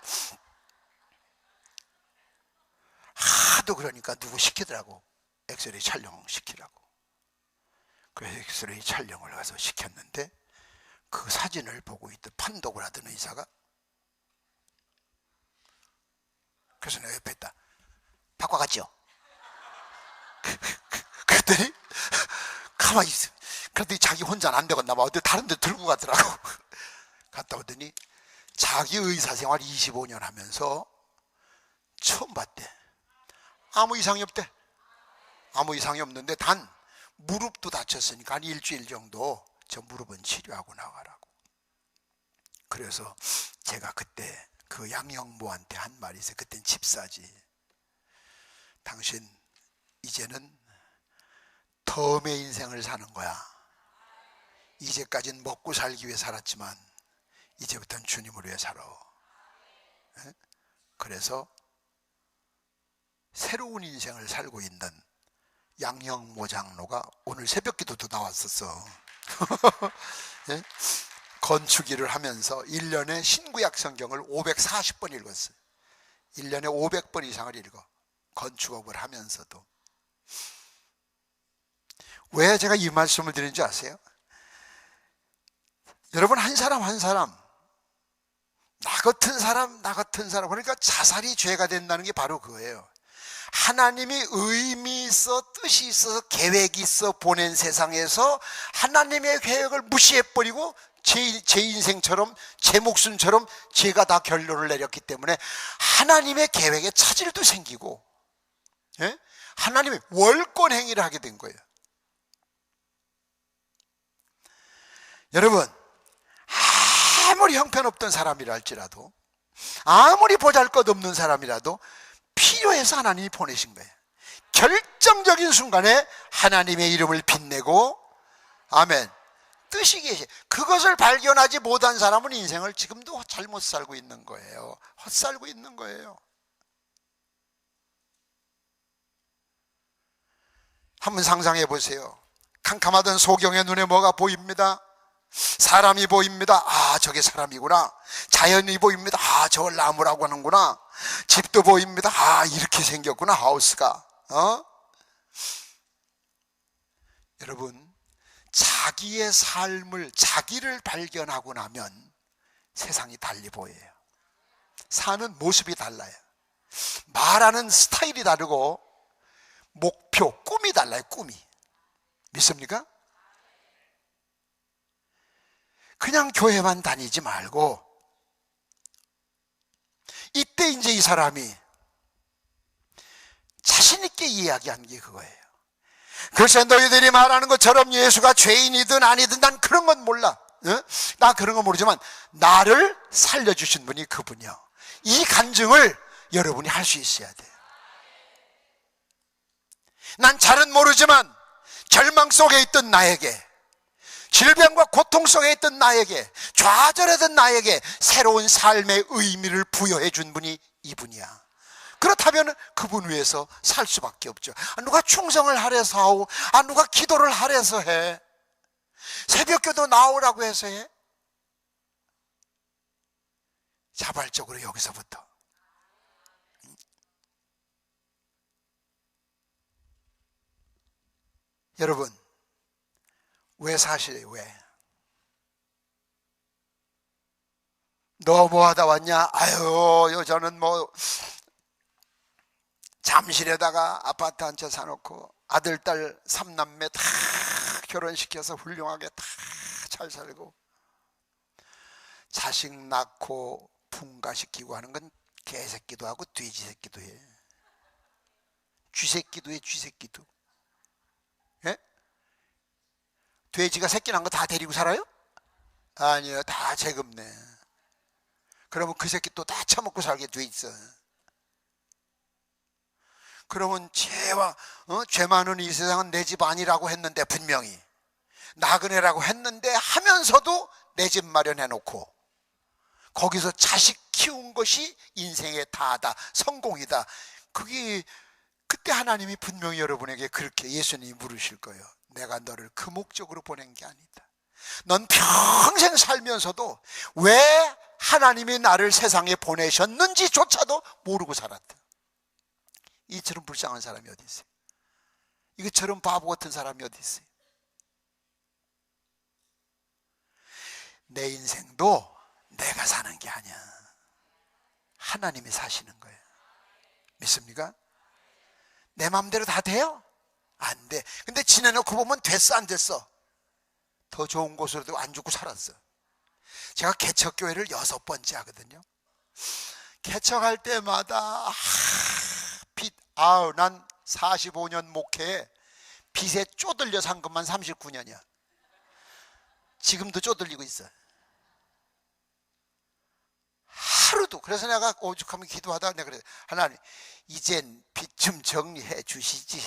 하도 그러니까 누구 시키더라고. 엑스레이 촬영 시키라고. 그래서 엑스레이 촬영을 가서 시켰는데 그 사진을 보고 있던 판독을 하던 의사가, 그래서 내가 옆에 있다. 바꿔갔죠? 그랬더니 가만히 있어. 그랬더니 자기 혼자는 안 되겠나 봐. 어디 다른 데 들고 가더라고. 갔다 오더니 자기 의사 생활 25년 하면서 처음 봤대. 아무 이상이 없대. 아무 이상이 없는데 단 무릎도 다쳤으니까 한 일주일 정도 저 무릎은 치료하고 나가라고. 그래서 제가 그때 그 양형모한테 한 말이 있어요. 그땐 집사지. 당신 이제는 덤의 인생을 사는 거야. 이제까지는 먹고 살기 위해 살았지만 이제부터는 주님을 위해 살아. 그래서 새로운 인생을 살고 있는 양형모 장로가 오늘 새벽기도도 나왔었어. 예? 건축일을 하면서 1년에 신구약 성경을 540번 읽었어요. 1년에 500번 이상을 읽어. 건축업을 하면서도. 왜 제가 이 말씀을 드리는지 아세요? 여러분 한 사람 한 사람, 나 같은 사람 그러니까 자살이 죄가 된다는 게 바로 그거예요. 하나님이 의미 있어 뜻이 있어서 계획이 있어 보낸 세상에서 하나님의 계획을 무시해버리고 제 인생처럼 제 목숨처럼 제가 다 결론을 내렸기 때문에 하나님의 계획에 차질도 생기고, 예? 하나님의 월권 행위를 하게 된 거예요. 여러분 아무리 형편없던 사람이라 할지라도, 아무리 보잘것없는 사람이라도 필요해서 하나님이 보내신 거예요. 결정적인 순간에 하나님의 이름을 빛내고, 아멘, 뜻이 계시. 그것을 발견하지 못한 사람은 인생을 지금도 잘못 살고 있는 거예요. 헛살고 있는 거예요. 한번 상상해 보세요. 캄캄하던 소경의 눈에 뭐가 보입니다? 사람이 보입니다. 아, 저게 사람이구나. 자연이 보입니다. 아, 저걸 나무라고 하는구나. 집도 보입니다. 아, 이렇게 생겼구나, 하우스가. 여러분, 자기의 삶을, 자기를 발견하고 나면 세상이 달리 보여요. 사는 모습이 달라요. 말하는 스타일이 다르고 목표, 꿈이 달라요. 꿈이. 믿습니까? 그냥 교회만 다니지 말고, 이때 이제 이 사람이 자신있게 이야기한 게 그거예요. 글쎄 너희들이 말하는 것처럼 예수가 죄인이든 아니든 난 그런 건 몰라. 나 그런 건 모르지만 나를 살려주신 분이 그분이요. 이 간증을 여러분이 할 수 있어야 돼요. 난 잘은 모르지만 절망 속에 있던 나에게, 질병과 고통 속에 있던 나에게, 좌절하던 나에게 새로운 삶의 의미를 부여해 준 분이 이분이야. 그렇다면 그분 위해서 살 수밖에 없죠. 누가 충성을 하래서 하고, 누가 기도를 하래서 해? 새벽기도 나오라고 해서 해? 자발적으로 여기서부터. 여러분, 왜 사실이에요? 왜? 너 뭐 하다 왔냐? 아유, 여자는 뭐 잠실에다가 아파트 한 채 사놓고 아들, 딸, 삼남매 다 결혼시켜서 훌륭하게 다 잘 살고, 자식 낳고 분가시키고 하는 건 개새끼도 하고 돼지 새끼도 해. 쥐새끼도 해, 쥐새끼도. 예? 돼지가 새끼 낳은 거 다 데리고 살아요? 아니요, 다 재급네. 그러면 그 새끼 또 다 처먹고 살게 돼 있어. 그러면 죄 많은 이 세상은 내 집 아니라고 했는데, 분명히 나그네라고 했는데 하면서도 내 집 마련해 놓고 거기서 자식 키운 것이 인생의 다다, 성공이다. 그때 하나님이 분명히 여러분에게 그렇게 예수님이 물으실 거예요. 내가 너를 그 목적으로 보낸 게 아니다. 넌 평생 살면서도 왜 하나님이 나를 세상에 보내셨는지조차도 모르고 살았다. 이처럼 불쌍한 사람이 어디 있어요? 이것처럼 바보 같은 사람이 어디 있어요? 내 인생도 내가 사는 게 아니야. 하나님이 사시는 거예요. 믿습니까? 내 마음대로 다 돼요? 안 돼. 근데 지내놓고 보면 됐어, 안 됐어? 더 좋은 곳으로도 안 죽고 살았어. 제가 개척교회를 6번째 하거든요. 개척할 때마다 난 45년 목회에 빚에 쪼들려 산 것만 39년이야. 지금도 쪼들리고 있어. 하루도. 그래서 내가 오죽하면 기도하다가 내가 그래, 하나님 이젠 빚 좀 정리해 주시지.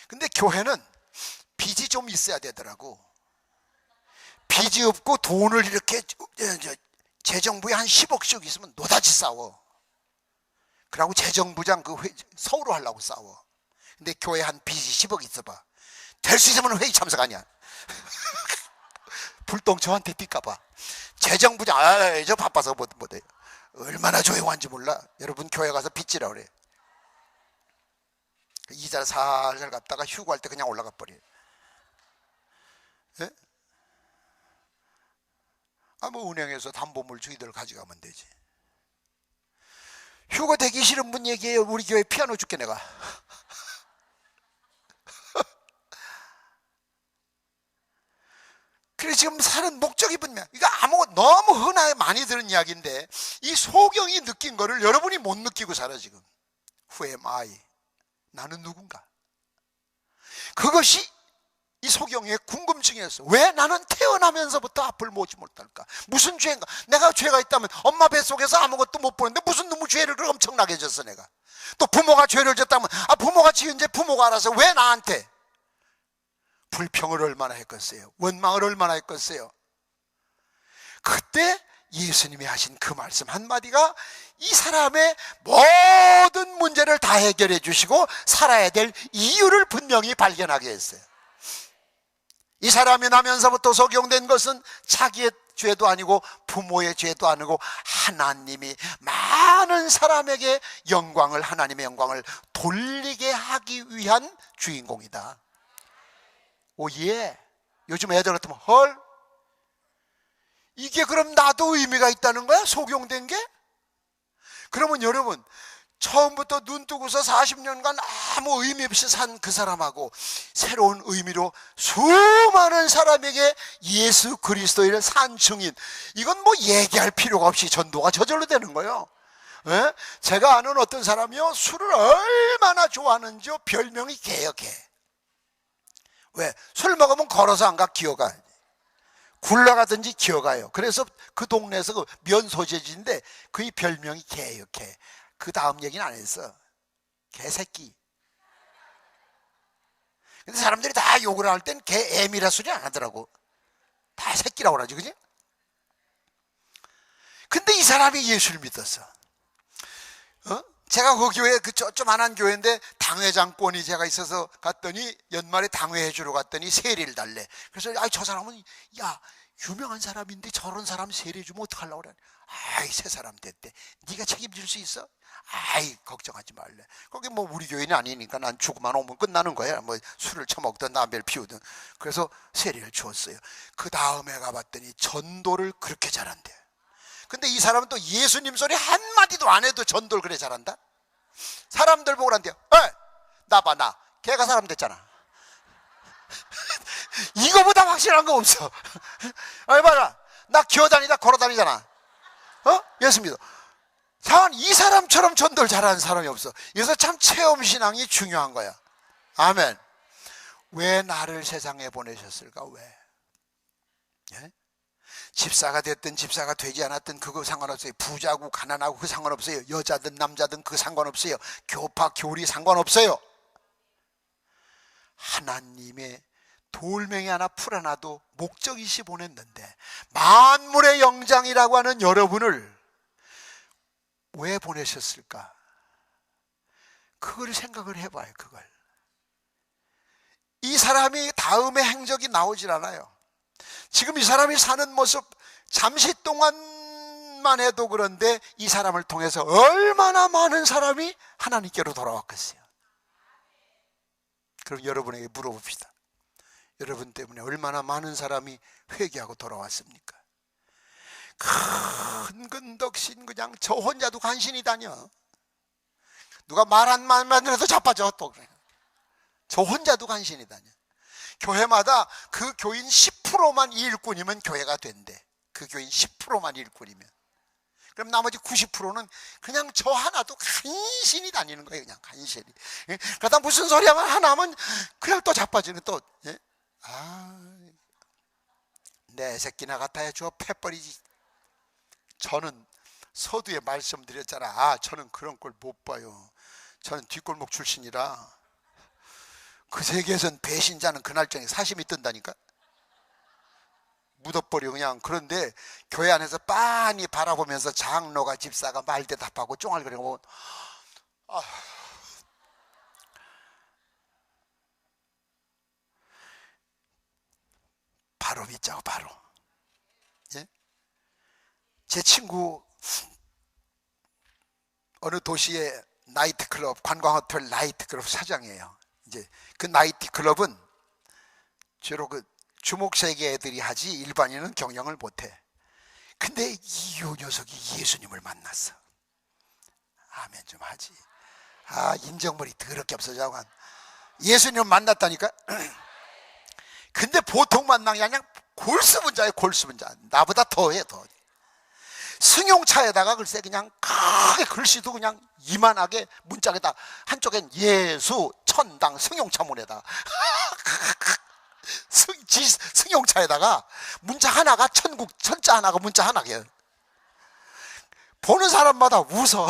근데 교회는 빚이 좀 있어야 되더라고. 빚이 없고 돈을 이렇게 재정부에 한 10억씩 있으면 노다지 싸워. 그러고 재정부장 서울로 하려고 싸워. 근데 교회 한 빚이 10억 있어봐. 될 수 있으면 회의 참석 아니야. 불똥 저한테 빚까봐. 재정부장 저 바빠서 못해. 얼마나 조용한지 몰라. 여러분 교회 가서 빚지라 그래. 이자를 살살 갔다가 휴고할 때 그냥 올라가 버려. 예? 뭐 은행에서 담보물 주의들 가져가면 되지. 휴고 되기 싫은 분 얘기해요. 우리 교회 피아노 줄게 내가. 그래 지금 사는 목적이 분명. 이거 너무 흔하게 많이 들은 이야기인데 이 소경이 느낀 거를 여러분이 못 느끼고 살아 지금. Who am I? 나는 누군가? 그것이 이 소경의 궁금증이었어. 왜 나는 태어나면서부터 앞을 보지 못할까? 무슨 죄인가? 내가 죄가 있다면 엄마 뱃속에서 아무것도 못 보는데 무슨 놈의 죄를 엄청나게 졌어 내가. 또 부모가 죄를 졌다면 부모가 지은 죄 부모가 알아서 왜 나한테? 불평을 얼마나 했겠어요? 원망을 얼마나 했겠어요? 그때 예수님이 하신 그 말씀 한마디가 이 사람의 모든 문제를 다 해결해 주시고 살아야 될 이유를 분명히 발견하게 했어요. 이 사람이 나면서부터 소경된 것은 자기의 죄도 아니고 부모의 죄도 아니고 하나님이 많은 사람에게 하나님의 영광을 돌리게 하기 위한 주인공이다. 오예. 요즘 애들 같으면 헐? 이게 그럼 나도 의미가 있다는 거야? 소경된 게? 그러면 여러분 처음부터 눈 뜨고서 40년간 아무 의미 없이 산 그 사람하고 새로운 의미로 수많은 사람에게 예수 그리스도의 산 증인, 이건 얘기할 필요가 없이 전도가 저절로 되는 거예요. 예? 제가 아는 어떤 사람이요 술을 얼마나 좋아하는지요. 별명이 개요 개. 왜? 술 먹으면 걸어서 안 가, 기어가. 굴러가든지 기어가요. 그래서 그 동네에서 그 면소재지인데 그의 별명이 개예요 개. 그 다음 얘기는 안 했어. 개새끼. 근데 사람들이 다 욕을 할 땐 개 애미라 소리 안 하더라고. 다 새끼라고 하지, 그지? 근데 이 사람이 예수를 믿었어. 제가 그 교회, 조그만한 교회인데 당회장권이 제가 있어서 갔더니 연말에 당회해 주러 갔더니 세례를 달래. 그래서 저 사람은 유명한 사람인데 저런 사람 세례 주면 어떡하려고 그래. 새 사람 됐대. 네가 책임질 수 있어? 걱정하지 말래. 거기 우리 교인이 아니니까 난 주고만 오면 끝나는 거야. 술을 처먹든 담배를 피우든. 그래서 세례를 주었어요. 그 다음에 가봤더니 전도를 그렇게 잘한대. 근데 이 사람은 또 예수님 소리 한마디도 안 해도 전도를 그래 잘한다? 사람들 보고 그런대요. 나 봐, 나. 걔가 사람 됐잖아. 이거보다 확실한 거 없어. 봐라. 나 기어다니다 걸어다니잖아. 예수 믿어. 이 사람처럼 전도를 잘하는 사람이 없어. 그래서 참 체험신앙이 중요한 거야. 아멘. 왜 나를 세상에 보내셨을까? 왜? 예? 집사가 됐든 집사가 되지 않았든 그거 상관없어요. 부자고 가난하고 그 상관없어요. 여자든 남자든 그 상관없어요. 교파 교리 상관없어요. 하나님의 돌멩이 하나 풀 하나도 목적이시 보냈는데 만물의 영장이라고 하는 여러분을 왜 보내셨을까? 그걸 생각을 해봐요. 그걸. 이 사람이 다음의 행적이 나오질 않아요. 지금 이 사람이 사는 모습 잠시 동안만 해도 그런데 이 사람을 통해서 얼마나 많은 사람이 하나님께로 돌아왔겠어요. 그럼 여러분에게 물어봅시다. 여러분 때문에 얼마나 많은 사람이 회개하고 돌아왔습니까? 큰 근덕신 그냥 저 혼자도 간신히 다녀. 누가 말 한 마디만 해도 자빠져 또. 저 혼자도 간신히 다녀. 교회마다 그 교인 10%만 일꾼이면 교회가 된대. 그 교인 10%만 일꾼이면. 그럼 나머지 90%는 그냥 저 하나도 간신히 다니는 거예요. 그냥 간신히. 그러다 무슨 소리 하나 하면 그냥 또 자빠지는 또. 예? 내 새끼나 같아야 저 패버리지. 저는 서두에 말씀드렸잖아. 저는 그런 걸 못 봐요. 저는 뒷골목 출신이라 그 세계에선 배신자는 그날정에 사심이 뜬다니까. 묻어버려 그냥. 그런데 교회 안에서 빤히 바라보면서 장로가 집사가 말대답하고 쫑알거리고 바로 믿자고 바로. 예? 제 친구 어느 도시의 나이트클럽 관광호텔 나이트클럽 사장이에요. 이제 그 나이트클럽은 주로 그 주목세계 애들이 하지 일반인은 경영을 못해. 근데 이 녀석이 예수님을 만났어. 아멘 좀 하지. 인정머리 더럽게 없어져. 예수님을 만났다니까. 근데 보통 만난 게 아니라 골수분자예요. 골수분자. 나보다 더해 더. 승용차에다가 글쎄 그냥 크게 글씨도 그냥 이만하게 문짝에다 한쪽엔 예수 천당 승용차문에다 승용차에다가 문자 하나가 천국 천자 하나가 문자 하나게. 보는 사람마다 웃어.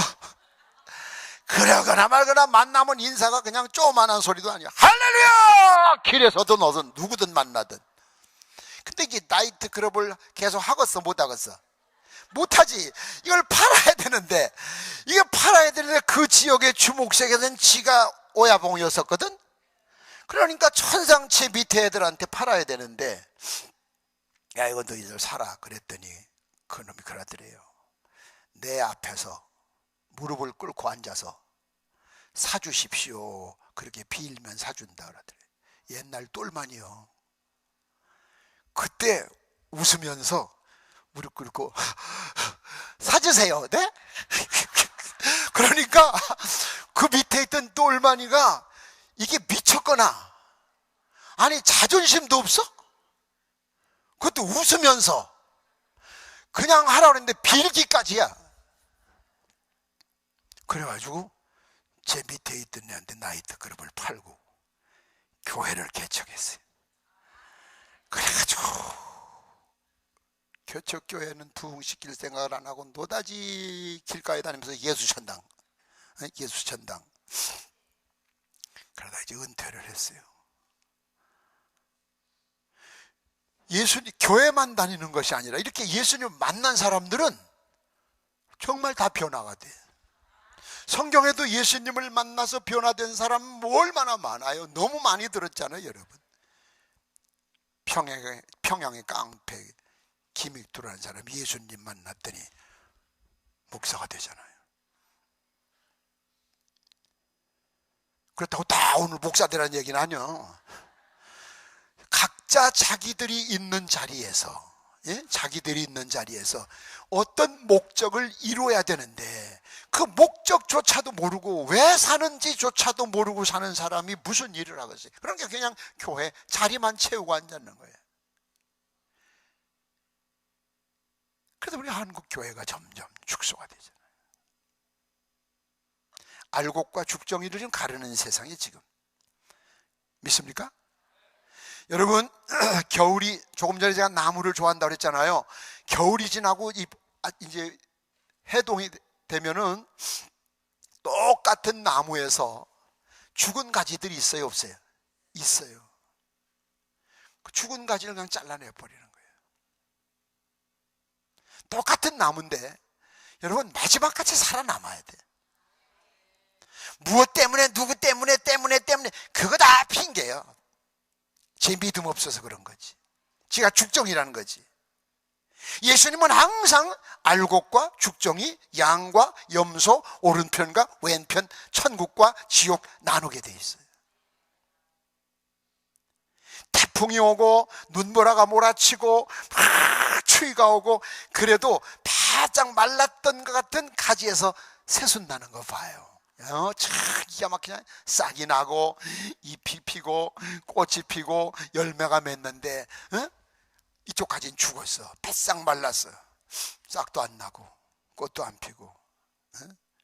그러거나 말거나 만나면 인사가 그냥 조그만한 소리도 아니야. 할렐루야! 길에서든 어든 누구든 만나든. 근데 이게 나이트클럽을 계속 하겠어 못 하겠어? 못하지. 이걸 팔아야 되는데 이게 팔아야 되는데 그 지역의 주목세계는 지가 오야봉이었었거든. 그러니까 천상체 밑에 애들한테 팔아야 되는데 야 이거 너희들 사라 그랬더니 그놈이 그러더래요. 내 앞에서 무릎을 꿇고 앉아서 사주십시오 그렇게 빌면 사준다 그러더래. 옛날 똘만이요. 그때 웃으면서 무릎 꿇고 사주세요. 네? 그러니까 그 밑에 있던 똘마니가 이게 미쳤거나 아니 자존심도 없어? 그것도 웃으면서 그냥 하라고 했는데 빌기까지야. 그래가지고 제 밑에 있던 애한테 나이트클럽을 팔고 교회를 개척했어요. 그래가지고 개척교회는 부흥시킬 생각을 안 하고 노다지 길가에 다니면서 예수천당 그러다 이제 은퇴를 했어요. 예수님 교회만 다니는 것이 아니라 이렇게 예수님 만난 사람들은 정말 다 변화가 돼. 성경에도 예수님을 만나서 변화된 사람 얼마나 많아요. 너무 많이 들었잖아요 여러분. 평양의 깡패 김익두라는 사람이 예수님 만났더니 목사가 되잖아요. 그렇다고 다 오늘 목사 되라는 얘기는 아니요. 각자 자기들이 있는 자리에서 자기들이 있는 자리에서 어떤 목적을 이루어야 되는데 그 목적조차도 모르고 왜 사는지조차도 모르고 사는 사람이 무슨 일을 하겠어요. 그러니까 그냥 교회 자리만 채우고 앉았는 거예요. 그래서 우리 한국 교회가 점점 축소가 되잖아요. 알곡과 죽정이를 좀 가르는 세상이 지금 믿습니까? 여러분, 겨울이, 조금 전에 제가 나무를 좋아한다고 그랬잖아요. 겨울이 지나고 이제 해동이 되면은 똑같은 나무에서 죽은 가지들이 있어요, 없어요? 있어요. 그 죽은 가지를 그냥 잘라내 버리는 거예요. 똑같은 나무인데 여러분, 마지막까지 살아남아야 돼. 무엇 때문에, 누구 때문에 그거 다 핑계예요. 제 믿음 없어서 그런 거지. 지가 죽정이라는 거지. 예수님은 항상 알곡과 죽정이, 양과 염소, 오른편과 왼편, 천국과 지옥 나누게 돼 있어요. 태풍이 오고 눈보라가 몰아치고 추위가 오고 그래도 바짝 말랐던 것 같은 가지에서 새순 나는 거 봐요. 참 기가 막히냐. 싹이 나고 잎이 피고 꽃이 피고 열매가 맺는데 이쪽 가지는 죽었어. 바싹 말랐어. 싹도 안 나고 꽃도 안 피고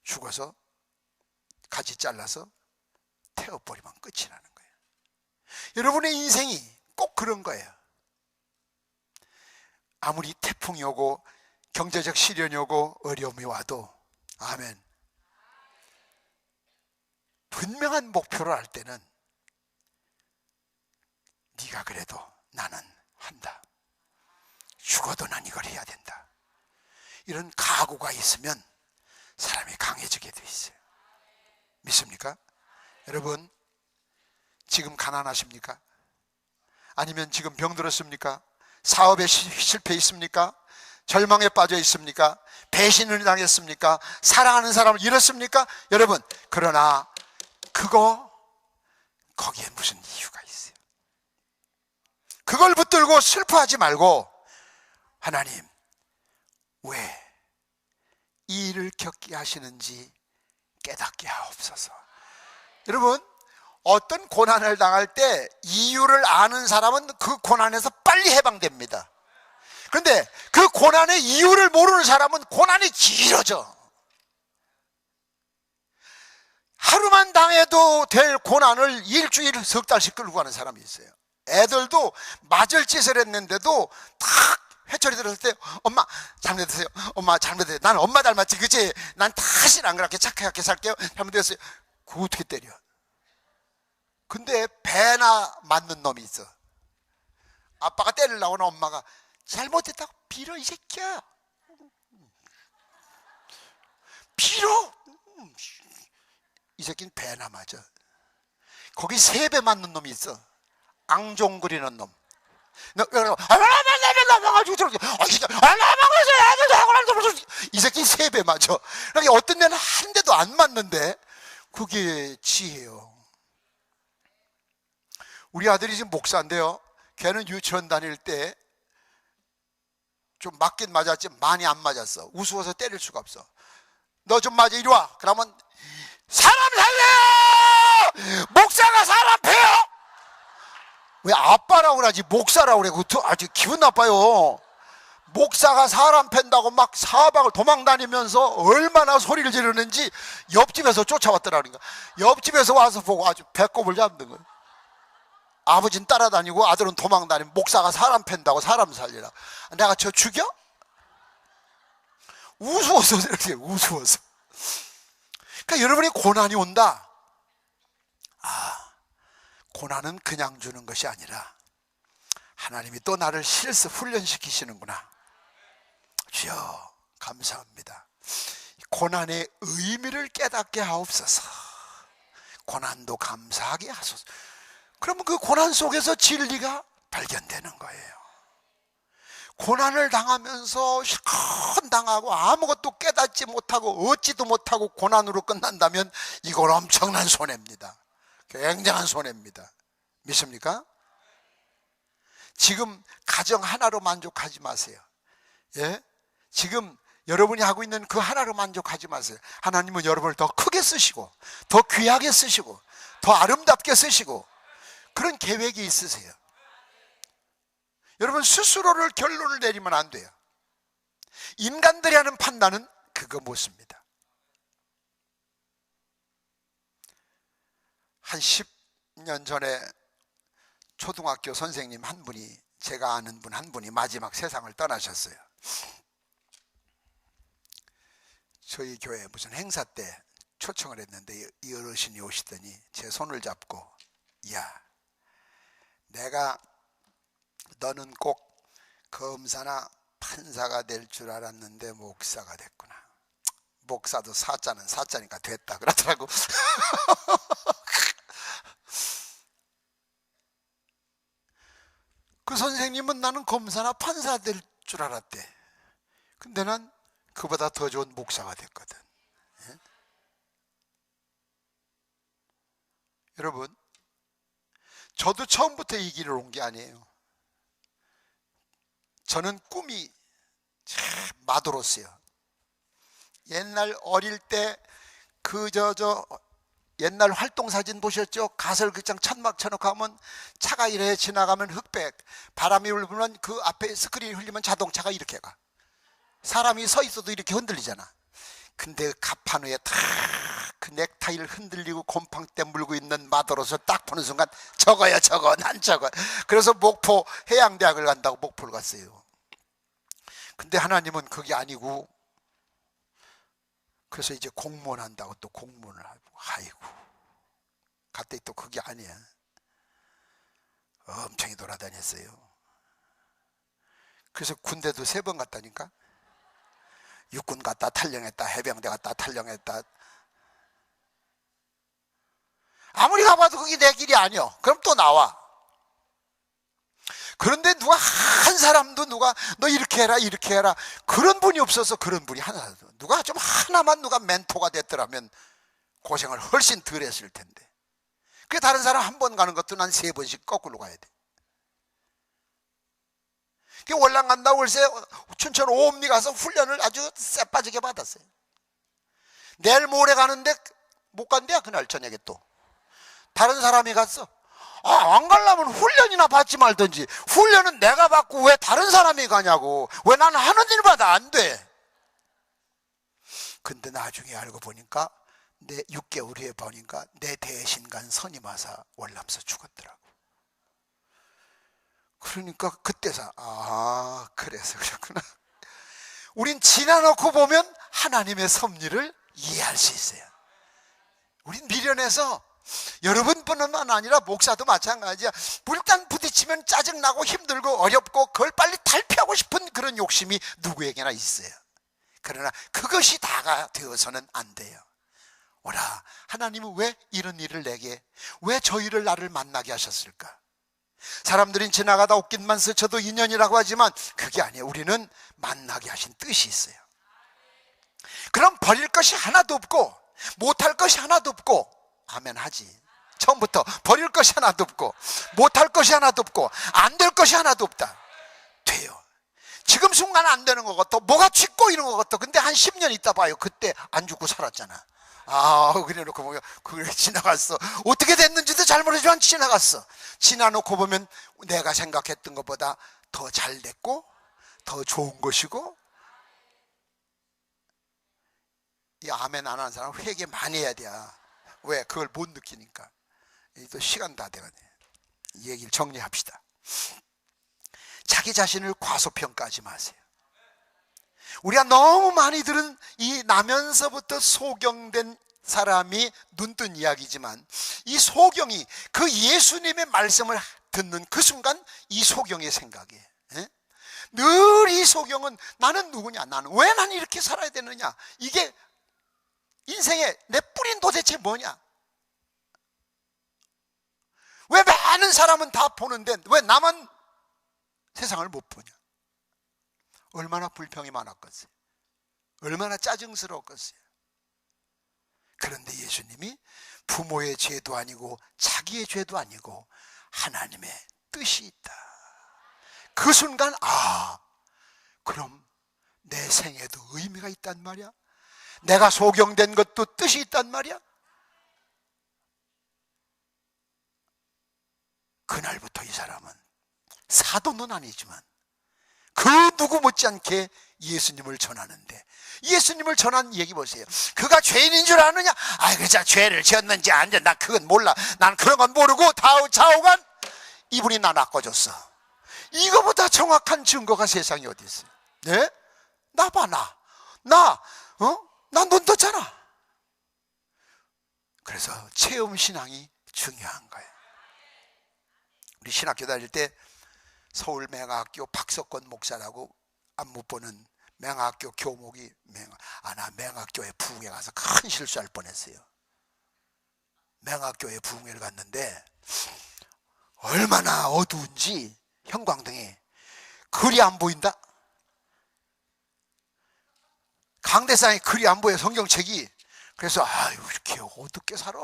죽어서 가지 잘라서 태워버리면 끝이 나는 거예요. 여러분의 인생이 꼭 그런 거예요. 아무리 태풍이 오고 경제적 시련이 오고 어려움이 와도, 아멘, 분명한 목표를 할 때는 네가 그래도 나는 한다. 죽어도 난 이걸 해야 된다. 이런 각오가 있으면 사람이 강해지게 돼 있어요. 믿습니까? 여러분, 지금 가난하십니까? 아니면 지금 병들었습니까? 사업에 실패 있습니까? 절망에 빠져 있습니까? 배신을 당했습니까? 사랑하는 사람을 잃었습니까? 여러분, 그러나 거기에 무슨 이유가 있어요. 그걸 붙들고 슬퍼하지 말고, 하나님, 왜 이 일을 겪게 하시는지 깨닫게 하옵소서. 여러분, 어떤 고난을 당할 때 이유를 아는 사람은 그 고난에서 빨리 해방됩니다. 그런데 그 고난의 이유를 모르는 사람은 고난이 길어져. 하루만 당해도 될 고난을 일주일, 석 달씩 끌고 가는 사람이 있어요. 애들도 맞을 짓을 했는데도 탁 회초리 들었을 때, 엄마 잘못했어요, 엄마 잘못했어요, 난 엄마 닮았지, 그치? 난 다시는 안 그렇게 착하게 살게요. 잘못했어요. 그거 어떻게 때려? 근데 배나 맞는 놈이 있어. 아빠가 때리려고 하면 엄마가 잘못했다고 빌어, 이 새끼야, 빌어. 이 새끼는 배나 맞아. 거기 3배 맞는 놈이 있어. 앙종거리는 놈. 이 새끼 3배 맞아. 그러니까 어떤 데는 한 대도 안 맞는데 그게 지혜요. 우리 아들이 지금 목사인데요, 걔는 유치원 다닐 때 좀 맞긴 맞았지 많이 안 맞았어. 우스워서 때릴 수가 없어. 너 좀 맞아, 이리 와. 그러면 사람 살려! 목사가 사람 패요! 왜 아빠라고 그러지 목사라고 그래? 그거 아주 기분 나빠요. 목사가 사람 팬다고 막 사방을 도망다니면서 얼마나 소리를 지르는지 옆집에서 쫓아왔더라니까. 옆집에서 와서 보고 아주 배꼽을 잡는 거예요. 아버지는 따라다니고 아들은 도망다니면 목사가 사람 팬다고 사람 살리라. 내가 저 죽여? 우스워서 이렇게 우스워서. 그러니까 여러분이 고난이 온다. 고난은 그냥 주는 것이 아니라 하나님이 또 나를 실습 훈련시키시는구나. 주여 감사합니다. 고난의 의미를 깨닫게 하옵소서. 고난도 감사하게 하소서. 그러면 그 고난 속에서 진리가 발견되는 거예요. 고난을 당하면서 실컷 당하고 아무것도 깨닫지 못하고 얻지도 못하고 고난으로 끝난다면 이건 엄청난 손해입니다. 굉장한 손해입니다. 믿습니까? 지금 가정 하나로 만족하지 마세요. 예? 지금 여러분이 하고 있는 그 하나로 만족하지 마세요. 하나님은 여러분을 더 크게 쓰시고 더 귀하게 쓰시고 더 아름답게 쓰시고 그런 계획이 있으세요. 여러분 스스로를 결론을 내리면 안 돼요. 인간들이 하는 판단은 그거 못 씁니다. 한 10년 전에 초등학교 선생님 한 분이, 제가 아는 분 한 분이 마지막 세상을 떠나셨어요. 저희 교회 무슨 행사 때 초청을 했는데 이 어르신이 오시더니 제 손을 잡고, 야, 내가 너는 꼭 검사나 판사가 될 줄 알았는데 목사가 됐구나. 목사도 사자는 사자니까 됐다 그러더라고. 그 선생님은 나는 검사나 판사 될 줄 알았대. 근데 난 그보다 더 좋은 목사가 됐거든. 예? 여러분, 저도 처음부터 이 길을 온 게 아니에요. 저는 꿈이 참 마도로스요. 옛날 어릴 때 옛날 활동사진 보셨죠? 가설극장 천막 쳐놓고 하면 차가 이래 지나가면 흑백, 바람이 불면 그 앞에 스크린이 흘리면 자동차가 이렇게 가. 사람이 서 있어도 이렇게 흔들리잖아. 근데 가판위에 탁 그 넥타이를 흔들리고 곰팡때 물고 있는 마도로스 딱 보는 순간 저거야 저거, 난 저거. 그래서 목포 해양대학을 간다고 목포를 갔어요. 근데 하나님은 그게 아니고, 그래서 이제 공무원 한다고 또 공무원을 하고, 아이고, 갔더니 또 그게 아니야. 엄청 돌아다녔어요. 그래서 군대도 3번 갔다니까. 육군 갔다 탈영했다, 해병대 갔다 탈영했다. 아무리 가봐도 그게 내 길이 아니야. 그럼 또 나와. 그런데 누가 한 사람도 누가 너 이렇게 해라 이렇게 해라 그런 분이 없어서, 그런 분이 하나도, 누가 좀 하나만 누가 멘토가 됐더라면 고생을 훨씬 덜 했을 텐데. 그 다른 사람 한 번 가는 것도 난 3번씩 거꾸로 가야 돼. 그 월남 간다고 월세 춘천 오음리 가서 훈련을 아주 쎄빠지게 받았어요. 내일 모레 가는데 못 간대야. 그날 저녁에 또 다른 사람이 갔어. 안 가려면 훈련이나 받지 말든지. 훈련은 내가 받고 왜 다른 사람이 가냐고. 왜 나는 하는 일마다 안 돼. 근데 나중에 알고 보니까, 내 6개월 후에 보니까 내 대신 간 선임하사 월남서 죽었더라고. 그러니까 그때서 그래서 그렇구나. 우린 지나놓고 보면 하나님의 섭리를 이해할 수 있어요. 우린 미련해서, 여러분뿐만 아니라 목사도 마찬가지야. 일단 부딪히면 짜증나고 힘들고 어렵고 그걸 빨리 탈피하고 싶은 그런 욕심이 누구에게나 있어요. 그러나 그것이 다가 되어서는 안 돼요. 오라, 하나님은 왜 이런 일을 내게, 왜 저희를 나를 만나게 하셨을까? 사람들은 지나가다 옷깃만 스쳐도 인연이라고 하지만 그게 아니에요. 우리는 만나게 하신 뜻이 있어요. 그럼 버릴 것이 하나도 없고 못할 것이 하나도 없고, 아멘 하지. 처음부터 버릴 것이 하나도 없고 못할 것이 하나도 없고 안 될 것이 하나도 없다. 돼요. 지금 순간 안 되는 것 같아. 뭐가 죽고 이런 것 같아. 근데 한 10년 있다 봐요. 그때 안 죽고 살았잖아. 그래 놓고 보면 그래 지나갔어. 어떻게 됐는지도 잘 모르지만 지나갔어. 지나놓고 보면 내가 생각했던 것보다 더 잘 됐고 더 좋은 것이고. 이 아멘 안 하는 사람 회개 많이 해야 돼. 왜? 그걸 못 느끼니까. 또 시간 다 돼가네. 이 얘기를 정리합시다. 자기 자신을 과소평가하지 마세요. 우리가 너무 많이 들은 이 나면서부터 소경된 사람이 눈뜬 이야기지만, 이 소경이 그 예수님의 말씀을 듣는 그 순간 이 소경의 생각이에요. 늘 이 소경은 나는 누구냐, 나는 왜 난 이렇게 살아야 되느냐, 이게 인생의 내 뿌리는 도대체 뭐냐, 왜 많은 사람은 다 보는데 왜 나만 세상을 못 보냐. 얼마나 불평이 많았겠어요. 얼마나 짜증스러웠겠어요. 그런데 예수님이 부모의 죄도 아니고 자기의 죄도 아니고 하나님의 뜻이 있다. 그 순간 그럼 내 생에도 의미가 있단 말이야. 내가 소경된 것도 뜻이 있단 말이야. 그날부터 이 사람은 사도는 아니지만 그 누구 못지않게 예수님을 전하는데, 예수님을 전한 얘기 보세요. 그가 죄인인 줄 아느냐? 그자 죄를 지었는지 안 돼, 나 그건 몰라. 난 그런 건 모르고 좌우간 이분이 나 낚아줬어. 이거보다 정확한 증거가 세상에 어디 있어요? 네? 나 봐, 나 눈 떴잖아. 그래서 체험 신앙이 중요한 거예요. 우리 신학교 다닐 때 서울 맹학교 박석권 목사라고 안무 보는 맹학교 교목이 나 맹학교에 부흥회 가서 큰 실수할 뻔했어요. 맹학교에 부흥회를 갔는데 얼마나 어두운지 형광등에 글이 안 보인다. 강대상에 글이 안 보여, 성경책이. 그래서 이렇게 어둡게 살아.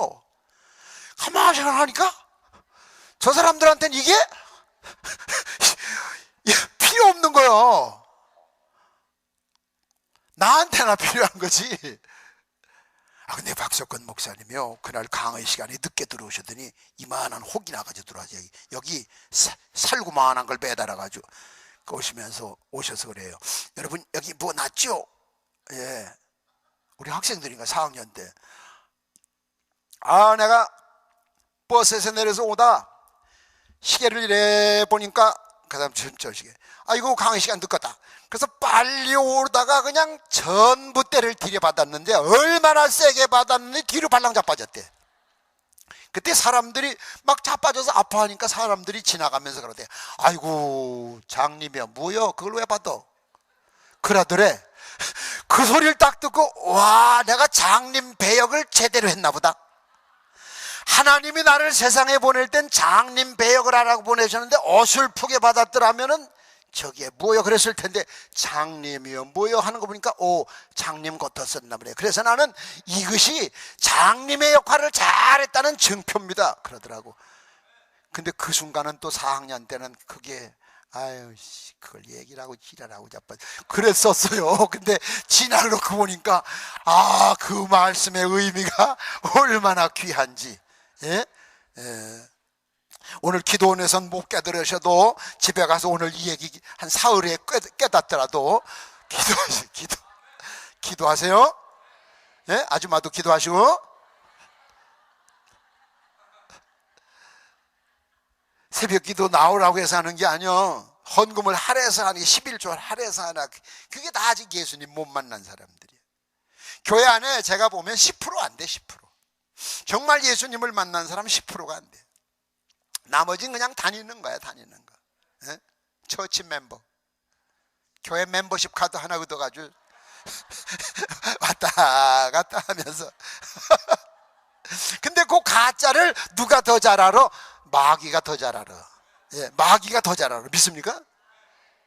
가만히 생각하니까 저 사람들한테는 이게 필요 없는 거예요. 나한테나 필요한 거지. 근데 박석권 목사님이요, 그날 강의 시간에 늦게 들어오셨더니 이만한 혹이 나가지고 들어와서 여기 살구만한 걸 매달아가지고 오셔서 그래요. 여러분 여기 뭐 났죠? 예, 우리 학생들인가 4학년 때. 내가 버스에서 내려서 오다 시계를 이래 보니까 그 다음 저 시계, 이거 강의 시간 늦었다. 그래서 빨리 오다가 그냥 전부 때를 들이받았는데 얼마나 세게 받았는지 뒤로 발랑 자빠졌대. 그때 사람들이 막 자빠져서 아파하니까 사람들이 지나가면서 그러대. 아이고 장님이야 뭐여 그걸 왜 받아? 그러더래. 그 소리를 딱 듣고 와, 내가 장님 배역을 제대로 했나 보다. 하나님이 나를 세상에 보낼 땐 장님 배역을 하라고 보내셨는데 어설프게 받았더라면은 저기에 뭐여 그랬을 텐데 장님이요 뭐여 하는 거 보니까 장님 같았었나 보네. 그래서 나는 이것이 장님의 역할을 잘했다는 증표입니다 그러더라고. 근데 그 순간은 또 4학년 때는 그게 그걸 얘기를 하고 지랄하고 자빠 그랬었어요. 근데 지나놓고 보니까 그 말씀의 의미가 얼마나 귀한지. 예? 오늘 기도원에선 못 깨달으셔도 집에 가서 오늘 이 얘기 한 사흘에 깨닫더라도 기도하세요. 예? 아줌마도 기도하시고. 새벽 기도 나오라고 해서 하는 게 아니요, 헌금을 할애해서 하는 게 11조 할애해서 하나, 그게 다 아직 예수님 못 만난 사람들이에요. 교회 안에 제가 보면 10% 안 돼. 10%. 정말 예수님을 만난 사람은 10%가 안 돼. 나머지는 그냥 다니는 거야, 다니는 거. 예? 처치 멤버. 교회 멤버십 카드 하나 얻어가지고 왔다 갔다 하면서 근데 그 가짜를 누가 더 잘 알아? 마귀가 더 잘 알아. 예, 마귀가 더 잘 알아. 믿습니까?